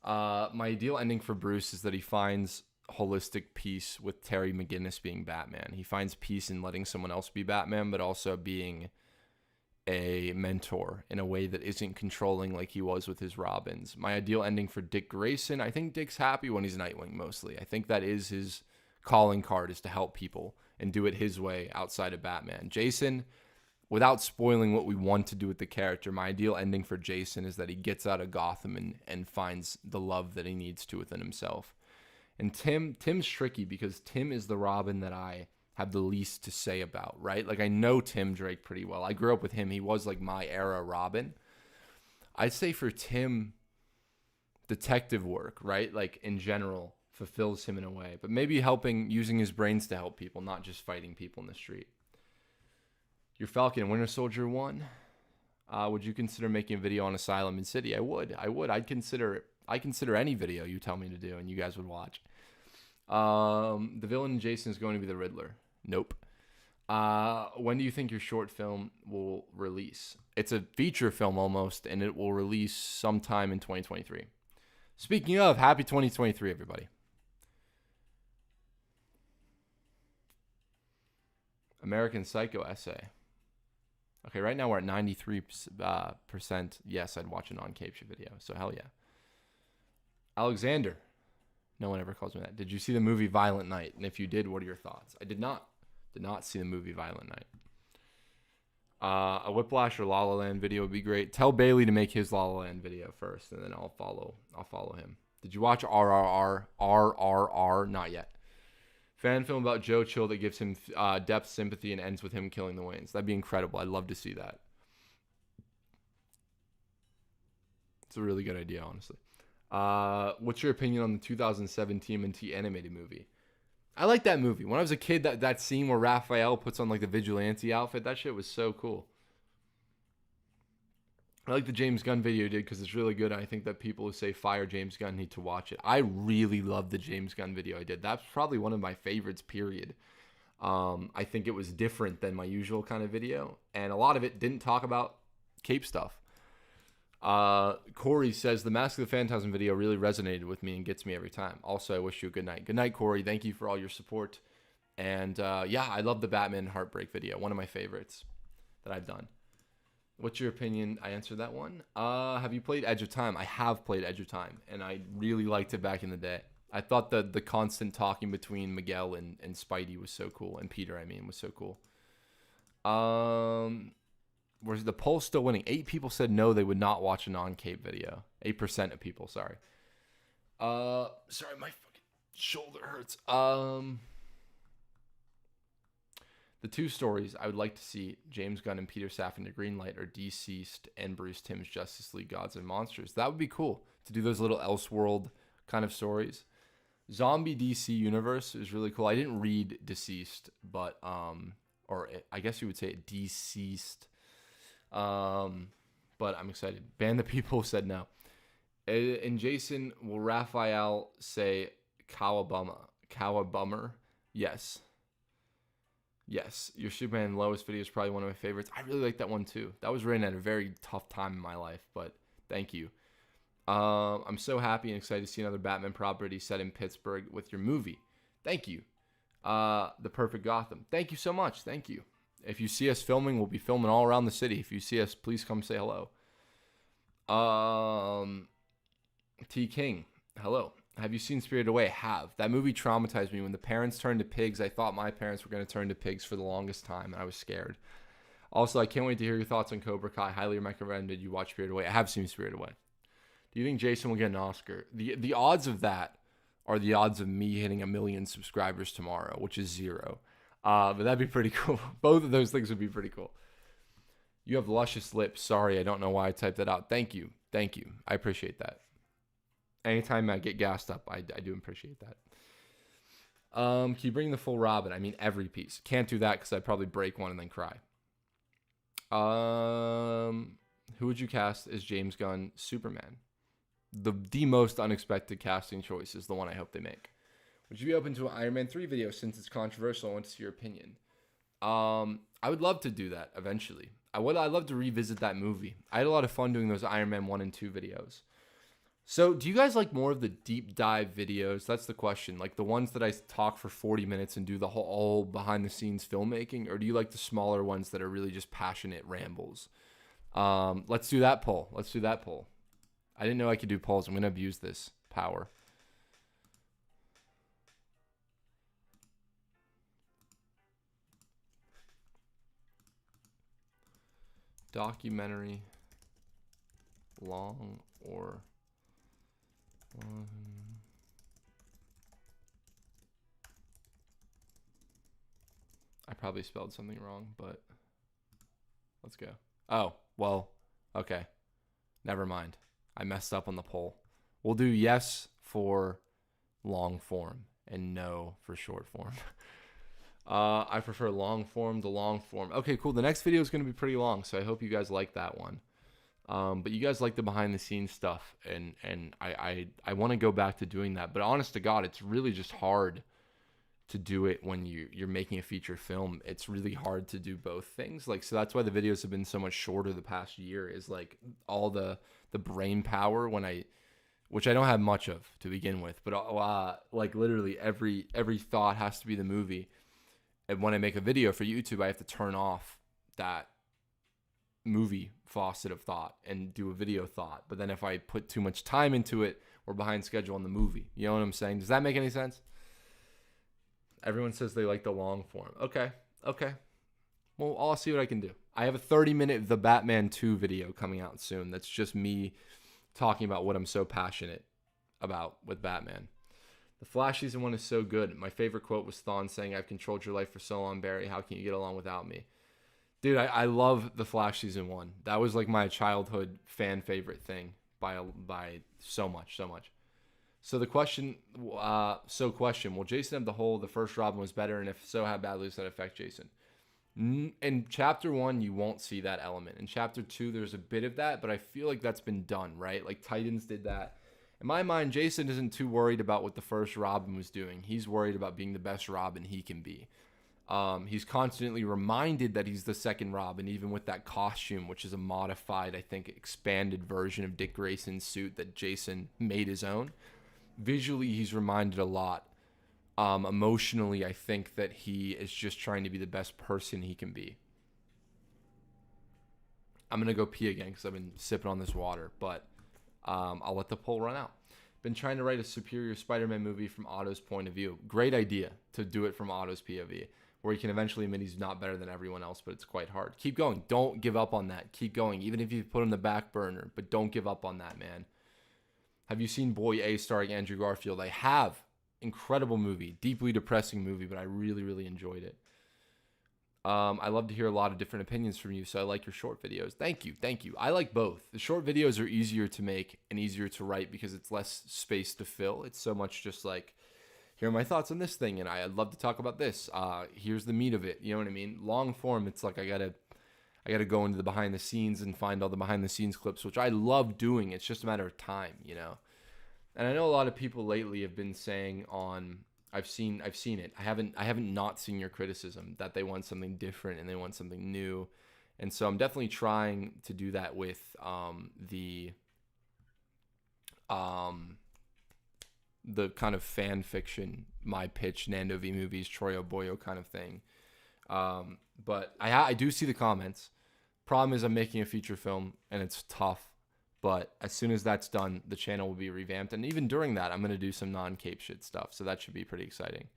My ideal ending for Bruce is that he finds holistic peace with Terry McGinnis being Batman. He finds peace in letting someone else be Batman, but also being a mentor in a way that isn't controlling like he was with his Robins. My ideal ending for Dick Grayson, I think Dick's happy when he's Nightwing mostly. I think that is his calling card, is to help people and do it his way outside of Batman. Jason, without spoiling what we want to do with the character, my ideal ending for Jason is that he gets out of Gotham and finds the love that he needs to within himself. And Tim's tricky because Tim is the Robin that I have the least to say about, right? Like I know Tim Drake pretty well. I grew up with him. He was like my era Robin. I'd say for Tim, detective work, right? Like in general, fulfills him in a way. But maybe using his brains to help people, not just fighting people in the street. Your Falcon and Winter Soldier one. Would you consider making a video on Asylum and City? I would. I'd consider any video you tell me to do and you guys would watch. The villain in Jason is going to be the Riddler. Nope. When do you think your short film will release? It's a feature film almost, and it will release sometime in 2023. Speaking of, happy 2023, everybody. American Psycho essay. Okay, right now we're at 93%. Yes, I'd watch a non-cape shit video, so hell yeah. Alexander. No one ever calls me that. Did you see the movie Violent Night? And if you did, what are your thoughts? I did not. Did not see the movie Violent Night. A Whiplash or La La Land video would be great. Tell Bailey to make his La La Land video first, and then I'll follow him. Did you watch RRR? RRR? Not yet. Fan film about Joe Chill that gives him depth, sympathy, and ends with him killing the Waynes. That'd be incredible. I'd love to see that. It's a really good idea, honestly. What's your opinion on the 2017 TMNT animated movie? I like that movie. When I was a kid, that scene where Raphael puts on like the vigilante outfit, that shit was so cool. I like the James Gunn video you did because it's really good. And I think that people who say fire James Gunn need to watch it. I really love the James Gunn video I did. That's probably one of my favorites, period. I think it was different than my usual kind of video. And a lot of it didn't talk about cape stuff. Corey says the Mask of the Phantasm video really resonated with me and gets me every time. Also, I wish you a good night. Good night, Corey. Thank you for all your support. And yeah, I love the Batman Heartbreak video. One of my favorites that I've done. What's your opinion? I answered that one. Have you played Edge of Time? I have played Edge of Time, and I really liked it back in the day. I thought the constant talking between Miguel and Spidey was so cool, and Peter, I mean, was so cool. Where's the poll still winning? 8 people said no, they would not watch a non-cape video. 8% of people, sorry. Sorry, my fucking shoulder hurts. The 2 stories I would like to see, James Gunn and Peter Safran to Greenlight, are Deceased and Bruce Timm's Justice League Gods and Monsters. That would be cool to do those little Elseworld kind of stories. Zombie DC Universe is really cool. I didn't read Deceased, but or I guess you would say Deceased. But I'm excited. Ban the People said no. And Jason, will Raphael say Kawabummer? Yes. Yes. Your Superman Lois video is probably one of my favorites. I really like that one too. That was written at a very tough time in my life, but thank you. I'm so happy and excited to see another Batman property set in Pittsburgh with your movie. Thank you. The Perfect Gotham. Thank you so much. Thank you. If you see us filming, we'll be filming all around the city. If you see us, please come say hello. T King, hello. Have you seen Spirited Away? Have. That movie traumatized me. When the parents turned to pigs, I thought my parents were going to turn to pigs for the longest time, and I was scared. Also, I can't wait to hear your thoughts on Cobra Kai. Highly recommend you watch Spirited Away. I have seen Spirited Away. Do you think Jason will get an Oscar? The odds of that are the odds of me hitting 1 million subscribers tomorrow, which is 0. But that'd be pretty cool. Both of those things would be pretty cool. You have luscious lips. Sorry, I don't know why I typed that out. Thank you. Thank you. I appreciate that. Anytime I get gassed up, I do appreciate that. Can you bring the full Robin? I mean, every piece. Can't do that because I'd probably break one and then cry. Who would you cast as James Gunn Superman? The most unexpected casting choice is the one I hope they make. Would you be open to an Iron Man 3 video since it's controversial? I want to see your opinion. I would love to do that eventually. I'd love to revisit that movie. I had a lot of fun doing those Iron Man 1 and 2 videos. So do you guys like more of the deep dive videos? That's the question. Like the ones that I talk for 40 minutes and do the whole behind the scenes filmmaking? Or do you like the smaller ones that are really just passionate rambles? Let's do that poll. I didn't know I could do polls. I'm going to abuse this power. Documentary, long or... I probably spelled something wrong, but let's go. Oh, well, okay. Never mind. I messed up on the poll. We'll do yes for long form and no for short form. I prefer long form to long form. Okay, cool. The next video is going to be pretty long, so I hope you guys like that one. But you guys like the behind the scenes stuff, and I want to go back to doing that. But honest to God, it's really just hard to do it when you're making a feature film. It's really hard to do both things. Like, so that's why the videos have been so much shorter the past year, is like all the brain power which I don't have much of to begin with, but like literally every thought has to be the movie. And when I make a video for YouTube, I have to turn off that movie faucet of thought and do a video thought. But then if I put too much time into it, we're behind schedule on the movie. You know what I'm saying? Does that make any sense? Everyone says they like the long form. Okay. Well, I'll see what I can do. I have a 30-minute The Batman 2 video coming out soon. That's just me talking about what I'm so passionate about with Batman. The Flash season 1 is so good. My favorite quote was Thawne saying, "I've controlled your life for so long, Barry. How can you get along without me?" Dude, I love The Flash season 1. That was like my childhood fan favorite thing by so much. So the question, will Jason have the first Robin was better, and if so, how badly does that affect Jason? In chapter 1, you won't see that element. In chapter 2, there's a bit of that, but I feel like that's been done, right? Like Titans did that. In my mind, Jason isn't too worried about what the first Robin was doing. He's worried about being the best Robin he can be. He's constantly reminded that he's the second Robin, even with that costume, which is a modified, I think, expanded version of Dick Grayson's suit that Jason made his own. Visually, he's reminded a lot Emotionally, I think that he is just trying to be the best person he can be. I'm going to go pee again because I've been sipping on this water, but I'll let the poll run out. Been trying to write a superior Spider-Man movie from Otto's point of view. Great idea to do it from Otto's POV, where he can eventually admit he's not better than everyone else, but it's quite hard. Keep going. Don't give up on that. Keep going, even if you put him in the back burner, but don't give up on that, man. Have you seen Boy A starring Andrew Garfield? I have. Incredible movie. Deeply depressing movie, but I really, really enjoyed it. I love to hear a lot of different opinions from you, so I like your short videos. Thank you. Thank you. I like both. The short videos are easier to make and easier to write because it's less space to fill. It's so much just like, here are my thoughts on this thing, and I'd love to talk about this. Here's the meat of it. You know what I mean? Long form, it's like I gotta go into the behind the scenes and find all the behind the scenes clips, which I love doing. It's just a matter of time, you know. And I know a lot of people lately have been saying on, I've seen it. I haven't not seen your criticism that they want something different and they want something new, and so I'm definitely trying to do that with the kind of fan fiction, my pitch, Nando v movies, Troy Oboyo kind of thing. But I do see the comments. Problem is I'm making a feature film and it's tough. But as soon as that's done, the channel will be revamped. And even during that, I'm going to do some non-cape shit stuff. So that should be pretty exciting.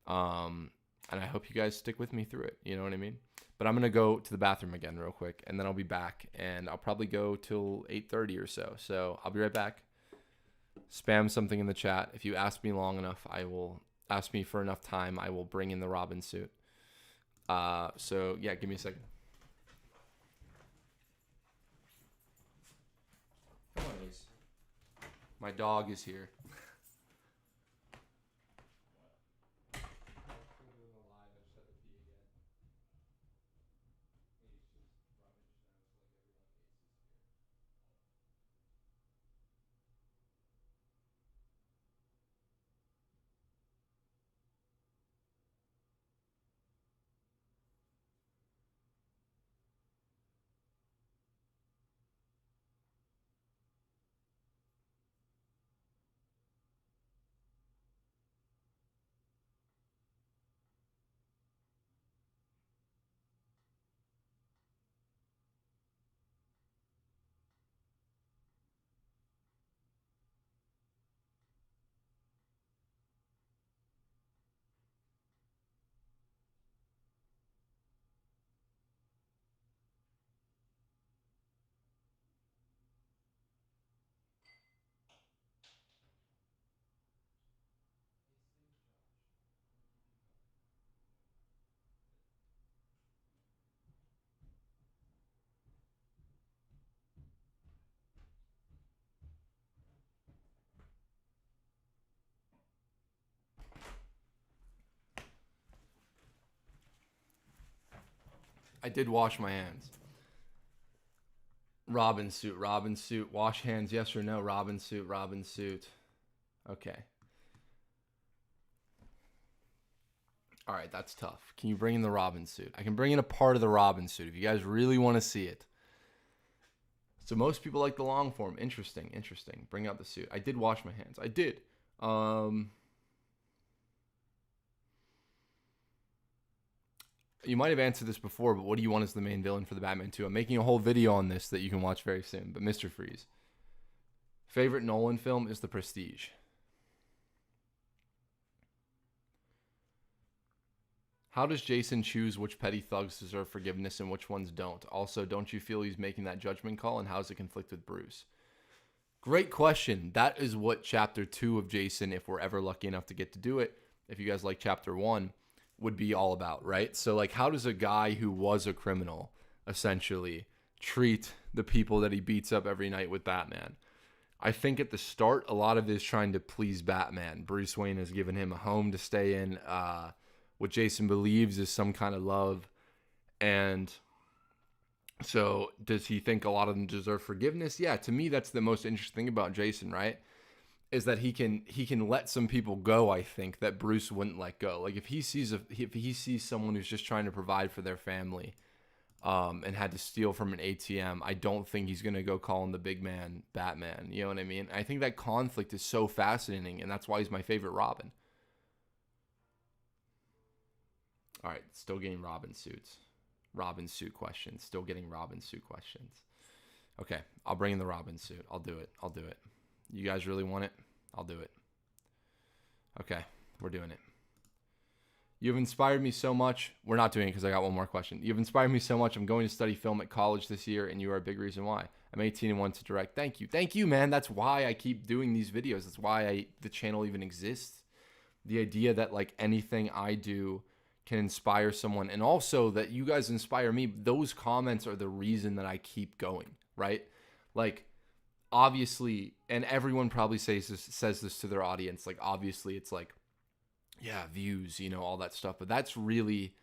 And I hope you guys stick with me through it. You know what I mean? But I'm going to go to the bathroom again real quick. And then I'll be back. And I'll probably go till 8:30 or so. So I'll be right back. Spam something in the chat. If you ask me long enough, ask me for enough time, I will bring in the Robin suit. So, yeah, give me a second. Come on, Ace. My dog is here. I did wash my hands. Robin suit, wash hands, yes or no? Robin suit. Okay. All right, that's tough. Can you bring in the Robin suit? I can bring in a part of the Robin suit if you guys really want to see it. So most people like the long form. Interesting. Bring out the suit. I did wash my hands. I did. You might have answered this before, but what do you want as the main villain for the Batman 2? I'm making a whole video on this that you can watch very soon. But Mr. Freeze. Favorite Nolan film is The Prestige. How does Jason choose which petty thugs deserve forgiveness and which ones don't? Also, don't you feel he's making that judgment call, and how does it conflict with Bruce? Great question. That is what Chapter 2 of Jason, if we're ever lucky enough to get to do it, if you guys like Chapter 1, would be all about, right? So, like, how does a guy who was a criminal, essentially, treat the people that he beats up every night with Batman? I think at the start, a lot of it is trying to please Batman. Bruce Wayne has given him a home to stay in, what Jason believes is some kind of love. And so does he think a lot of them deserve forgiveness? Yeah, to me, that's the most interesting thing about Jason, right? Is that he can let some people go, I think, that Bruce wouldn't let go. Like if he sees someone who's just trying to provide for their family, and had to steal from an ATM, I don't think he's going to go call him the big man Batman. You know what I mean? I think that conflict is so fascinating, and that's why he's my favorite Robin. All right, still getting Robin suits. Robin suit questions. Still getting Robin suit questions. Okay, I'll bring in the Robin suit. I'll do it. I'll do it. You guys really want it? I'll do it. Okay, we're doing it. You've inspired me so much. We're not doing it because I got one more question. You've inspired me so much. I'm going to study film at college this year, and you are a big reason why. I'm 18 and want to direct. Thank you. Thank you, man. That's why I keep doing these videos. That's why the channel even exists. The idea that like anything I do can inspire someone, and also that you guys inspire me. Those comments are the reason that I keep going, right? Like, obviously, and everyone probably says this to their audience. Like, obviously, it's like, yeah, views, you know, all that stuff. But that's really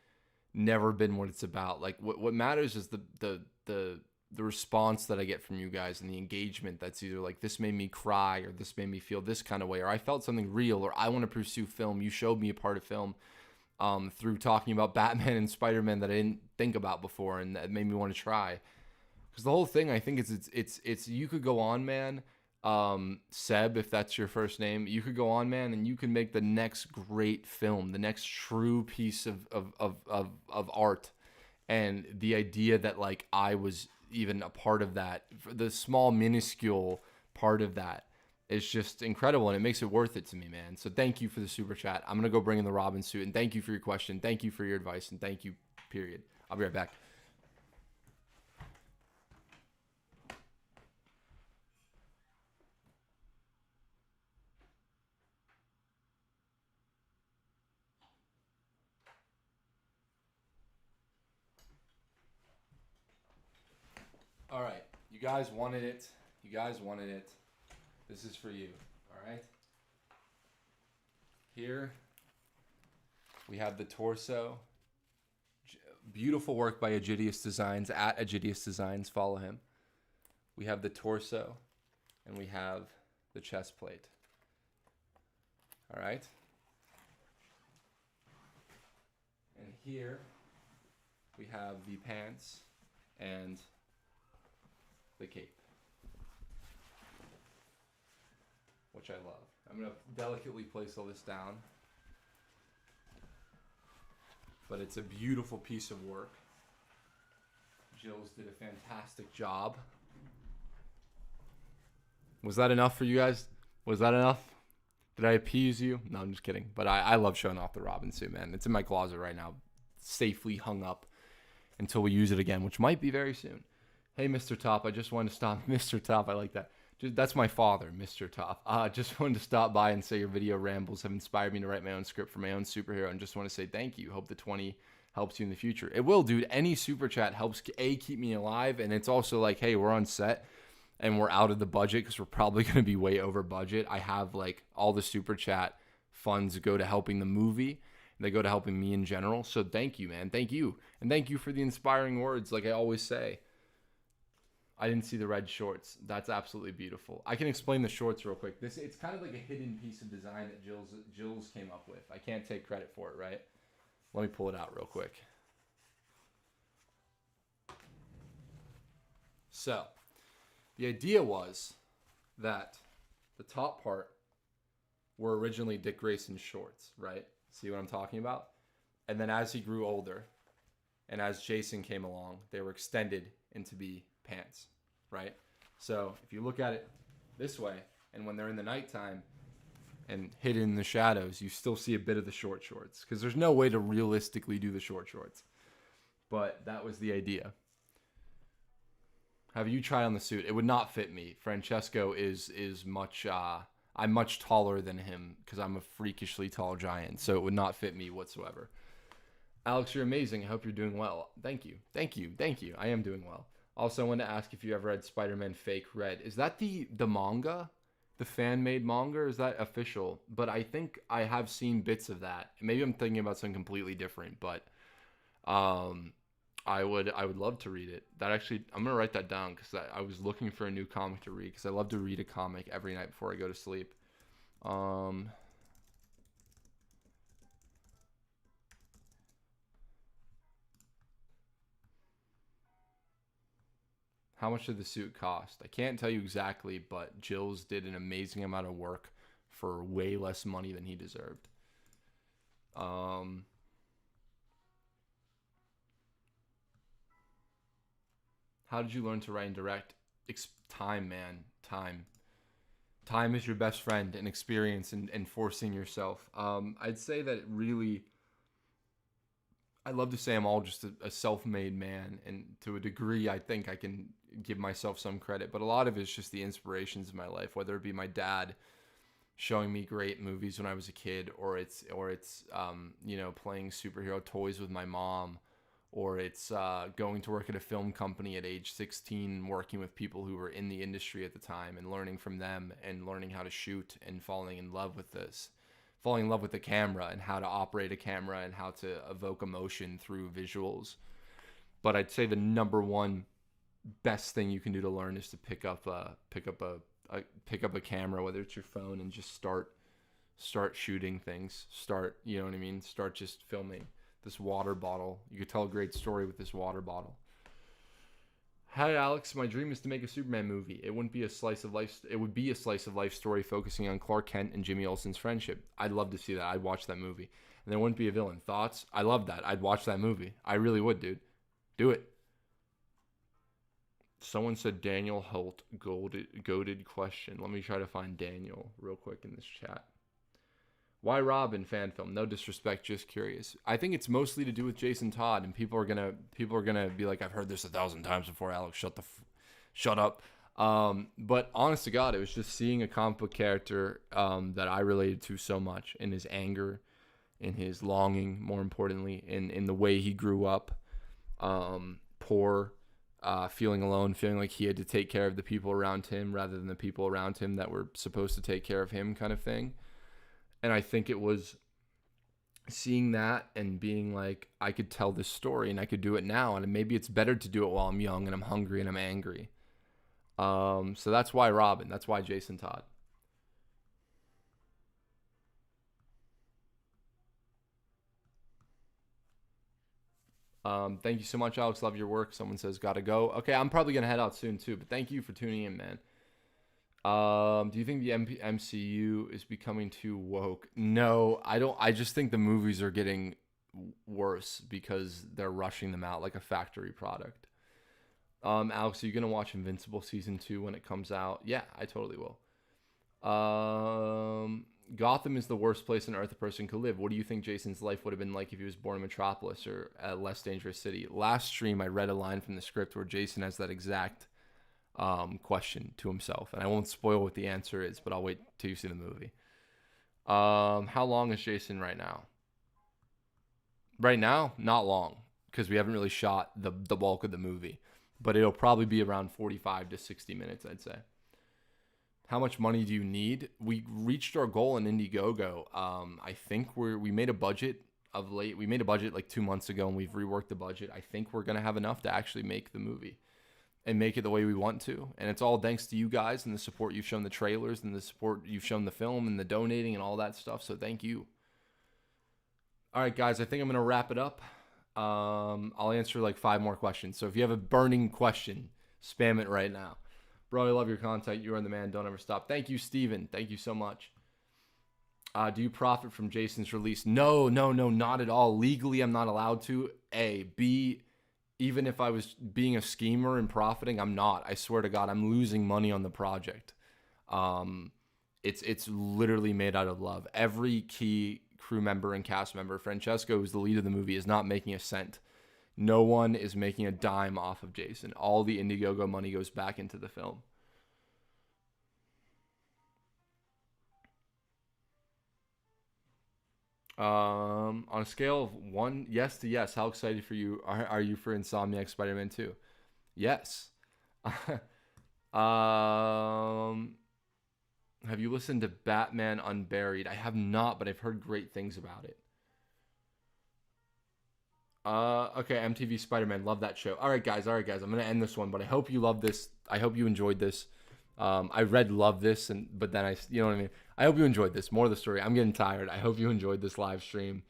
never been what it's about. Like, what matters is the response that I get from you guys and the engagement. That's either like, this made me cry, or this made me feel this kind of way, or I felt something real, or I want to pursue film. You showed me a part of film through talking about Batman and Spider-Man that I didn't think about before, and that made me want to try. Because the whole thing, I think, is it's you could go on, man. Seb, if that's your first name, you could go on, man, and you can make the next great film, the next true piece of art. And the idea that like I was even a part of that, the small minuscule part of that, is just incredible, and it makes it worth it to me, man. So thank you for the super chat. I'm gonna go bring in the Robin suit, and thank you for your question, thank you for your advice, and thank you, period. I'll be right back. All right, you guys wanted it. You guys wanted it. This is for you. All right. Here we have the torso. Beautiful work by Agidius Designs, at Agidius Designs. Follow him. We have the torso, and we have the chest plate. All right. And here we have the pants and the cape, which I love. I'm going to delicately place all this down, but it's a beautiful piece of work. Jill's did a fantastic job. Was that enough for you guys? Was that enough? Did I appease you? No, I'm just kidding. But I love showing off the Robin suit, man. It's in my closet right now, safely hung up until we use it again, which might be very soon. Hey, Mr. Top, I just wanted to stop. Mr. Top, I like that. That's my father, Mr. Top. Just wanted to stop by and say your video rambles have inspired me to write my own script for my own superhero, and just want to say thank you. Hope the 20 helps you in the future. It will, dude. Any super chat helps, A, keep me alive, and it's also like, hey, we're on set, and we're out of the budget because we're probably going to be way over budget. I have, like, all the super chat funds go to helping the movie. They go to helping me in general. So thank you, man. Thank you. And thank you for the inspiring words, like I always say. I didn't see the red shorts. That's absolutely beautiful. I can explain the shorts real quick. It's kind of like a hidden piece of design that Jill's came up with. I can't take credit for it, right? Let me pull it out real quick. So, the idea was that the top part were originally Dick Grayson's shorts, right? See what I'm talking about? And then as he grew older, and as Jason came along, they were extended into be pants, right? So if you look at it this way, and when they're in the nighttime and hidden in the shadows, you still see a bit of the short shorts, because there's no way to realistically do the short shorts. But that was the idea. Have you tried on the suit? It would not fit me. Francesco is much, I'm much taller than him because I'm a freakishly tall giant, so it would not fit me whatsoever. Alex, you're amazing. I hope you're doing well. Thank you. Thank you. Thank you. I am doing well. Also, I wanted to ask if you ever read Spider-Man Fake Red. Is that the manga? The fan-made manga? Or is that official? But I think I have seen bits of that. Maybe I'm thinking about something completely different, but I would love to read it. That actually, I'm going to write that down because I was looking for a new comic to read because I love to read a comic every night before I go to sleep. How much did the suit cost? I can't tell you exactly, but Jill's did an amazing amount of work for way less money than he deserved. How did you learn to write and direct? Time, man. Time. Time is your best friend, and experience, and forcing yourself. I'd say that really, I'd love to say I'm all just a self-made man, and to a degree, I think I can give myself some credit. But a lot of it's just the inspirations of my life, whether it be my dad showing me great movies when I was a kid, or it's playing superhero toys with my mom, or it's going to work at a film company at age 16, working with people who were in the industry at the time and learning from them and learning how to shoot and falling in love with the camera and how to operate a camera and how to evoke emotion through visuals. But I'd say the number one best thing you can do to learn is to pick up a camera, whether it's your phone, and just start shooting things. You know what I mean? Start just filming. This water bottle. You could tell a great story with this water bottle. Hi Alex, my dream is to make a Superman movie. It would be a slice of life story focusing on Clark Kent and Jimmy Olsen's friendship. I'd love to see that. I'd watch that movie. And there wouldn't be a villain. Thoughts? I love that. I'd watch that movie. I really would, dude. Do it. Someone said Daniel Holt, goated question. Let me try to find Daniel real quick in this chat. Why Robin fan film? No disrespect, just curious. I think it's mostly to do with Jason Todd, and people are gonna be like, I've heard this 1,000 times before. Alex, shut up. But honest to God, it was just seeing a comic book character that I related to so much, in his anger, in his longing, more importantly, in the way he grew up, poor, feeling alone, feeling like he had to take care of the people around him rather than the people around him that were supposed to take care of him, kind of thing. And I think it was seeing that and being like, I could tell this story and I could do it now. And maybe it's better to do it while I'm young and I'm hungry and I'm angry. So that's why Robin. That's why Jason Todd. Thank you so much, Alex. Love your work. Someone says, gotta go. Okay, I'm probably going to head out soon too. But thank you for tuning in, man. Do you think the MCU is becoming too woke? No, I don't. I just think the movies are getting worse because they're rushing them out like a factory product. Alex, are you gonna watch Invincible season 2 when it comes out? Yeah, I totally will. Gotham is the worst place on earth a person could live. What do you think Jason's life would have been like if he was born in Metropolis or a less dangerous city? Last stream, I read a line from the script where Jason has that exact question to himself, and I won't spoil what the answer is, but I'll wait till you see the movie. How long is Jason right now? Right now, not long, because we haven't really shot the bulk of the movie, but it'll probably be around 45 to 60 minutes, I'd say. How much money do you need? We reached our goal in Indiegogo. I think we made a budget of late. We made a budget like 2 months ago, and we've reworked the budget. I think we're gonna have enough to actually make the movie and make it the way we want to. And it's all thanks to you guys and the support you've shown the trailers and the support you've shown the film and the donating and all that stuff. So thank you. All right, guys, I think I'm going to wrap it up. I'll answer like 5 more questions. So if you have a burning question, spam it right now. Bro, I love your content. You are the man. Don't ever stop. Thank you, Steven. Thank you so much. Do you profit from Jason's release? No, not at all. Legally, I'm not allowed to. A. B, even if I was being a schemer and profiting, I'm not. I swear to God, I'm losing money on the project. It's literally made out of love. Every key crew member and cast member, Francesco, who's the lead of the movie, is not making a cent. No one is making a dime off of Jason. All the Indiegogo money goes back into the film. On a scale of 1 yes to yes, how excited are you for Insomniac Spider-Man 2? Yes. Have you listened to Batman Unburied? I have not, but I've heard great things about it. Okay, MTV Spider-Man, love that show. All right, guys, I'm gonna end this one, but I hope you love this. I hope you enjoyed this. I read love this, but then you know what I mean. I hope you enjoyed this. More of the story. I'm getting tired. I hope you enjoyed this live stream.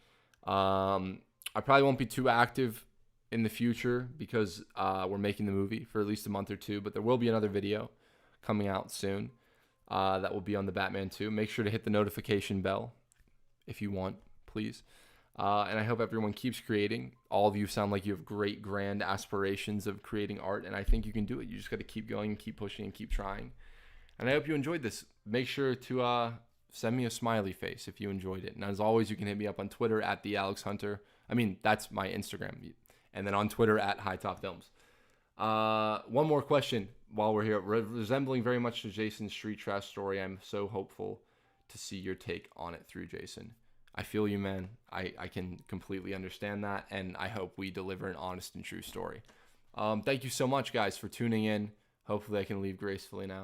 I probably won't be too active in the future because we're making the movie for at least a month or 2, but there will be another video coming out soon that will be on the Batman 2. Make sure to hit the notification bell if you want, please. And I hope everyone keeps creating. All of you sound like you have great, grand aspirations of creating art, and I think you can do it. You just got to keep going, keep pushing, and keep trying. And I hope you enjoyed this. Make sure to send me a smiley face if you enjoyed it. And as always, you can hit me up on Twitter at the Alex Hunter. I mean, that's my Instagram. And then on Twitter at HiTop Films. One more question while we're here. Resembling very much to Jason's street trash story, I'm so hopeful to see your take on it through Jason. I feel you, man. I can completely understand that, and I hope we deliver an honest and true story. Thank you so much, guys, for tuning in. Hopefully I can leave gracefully now.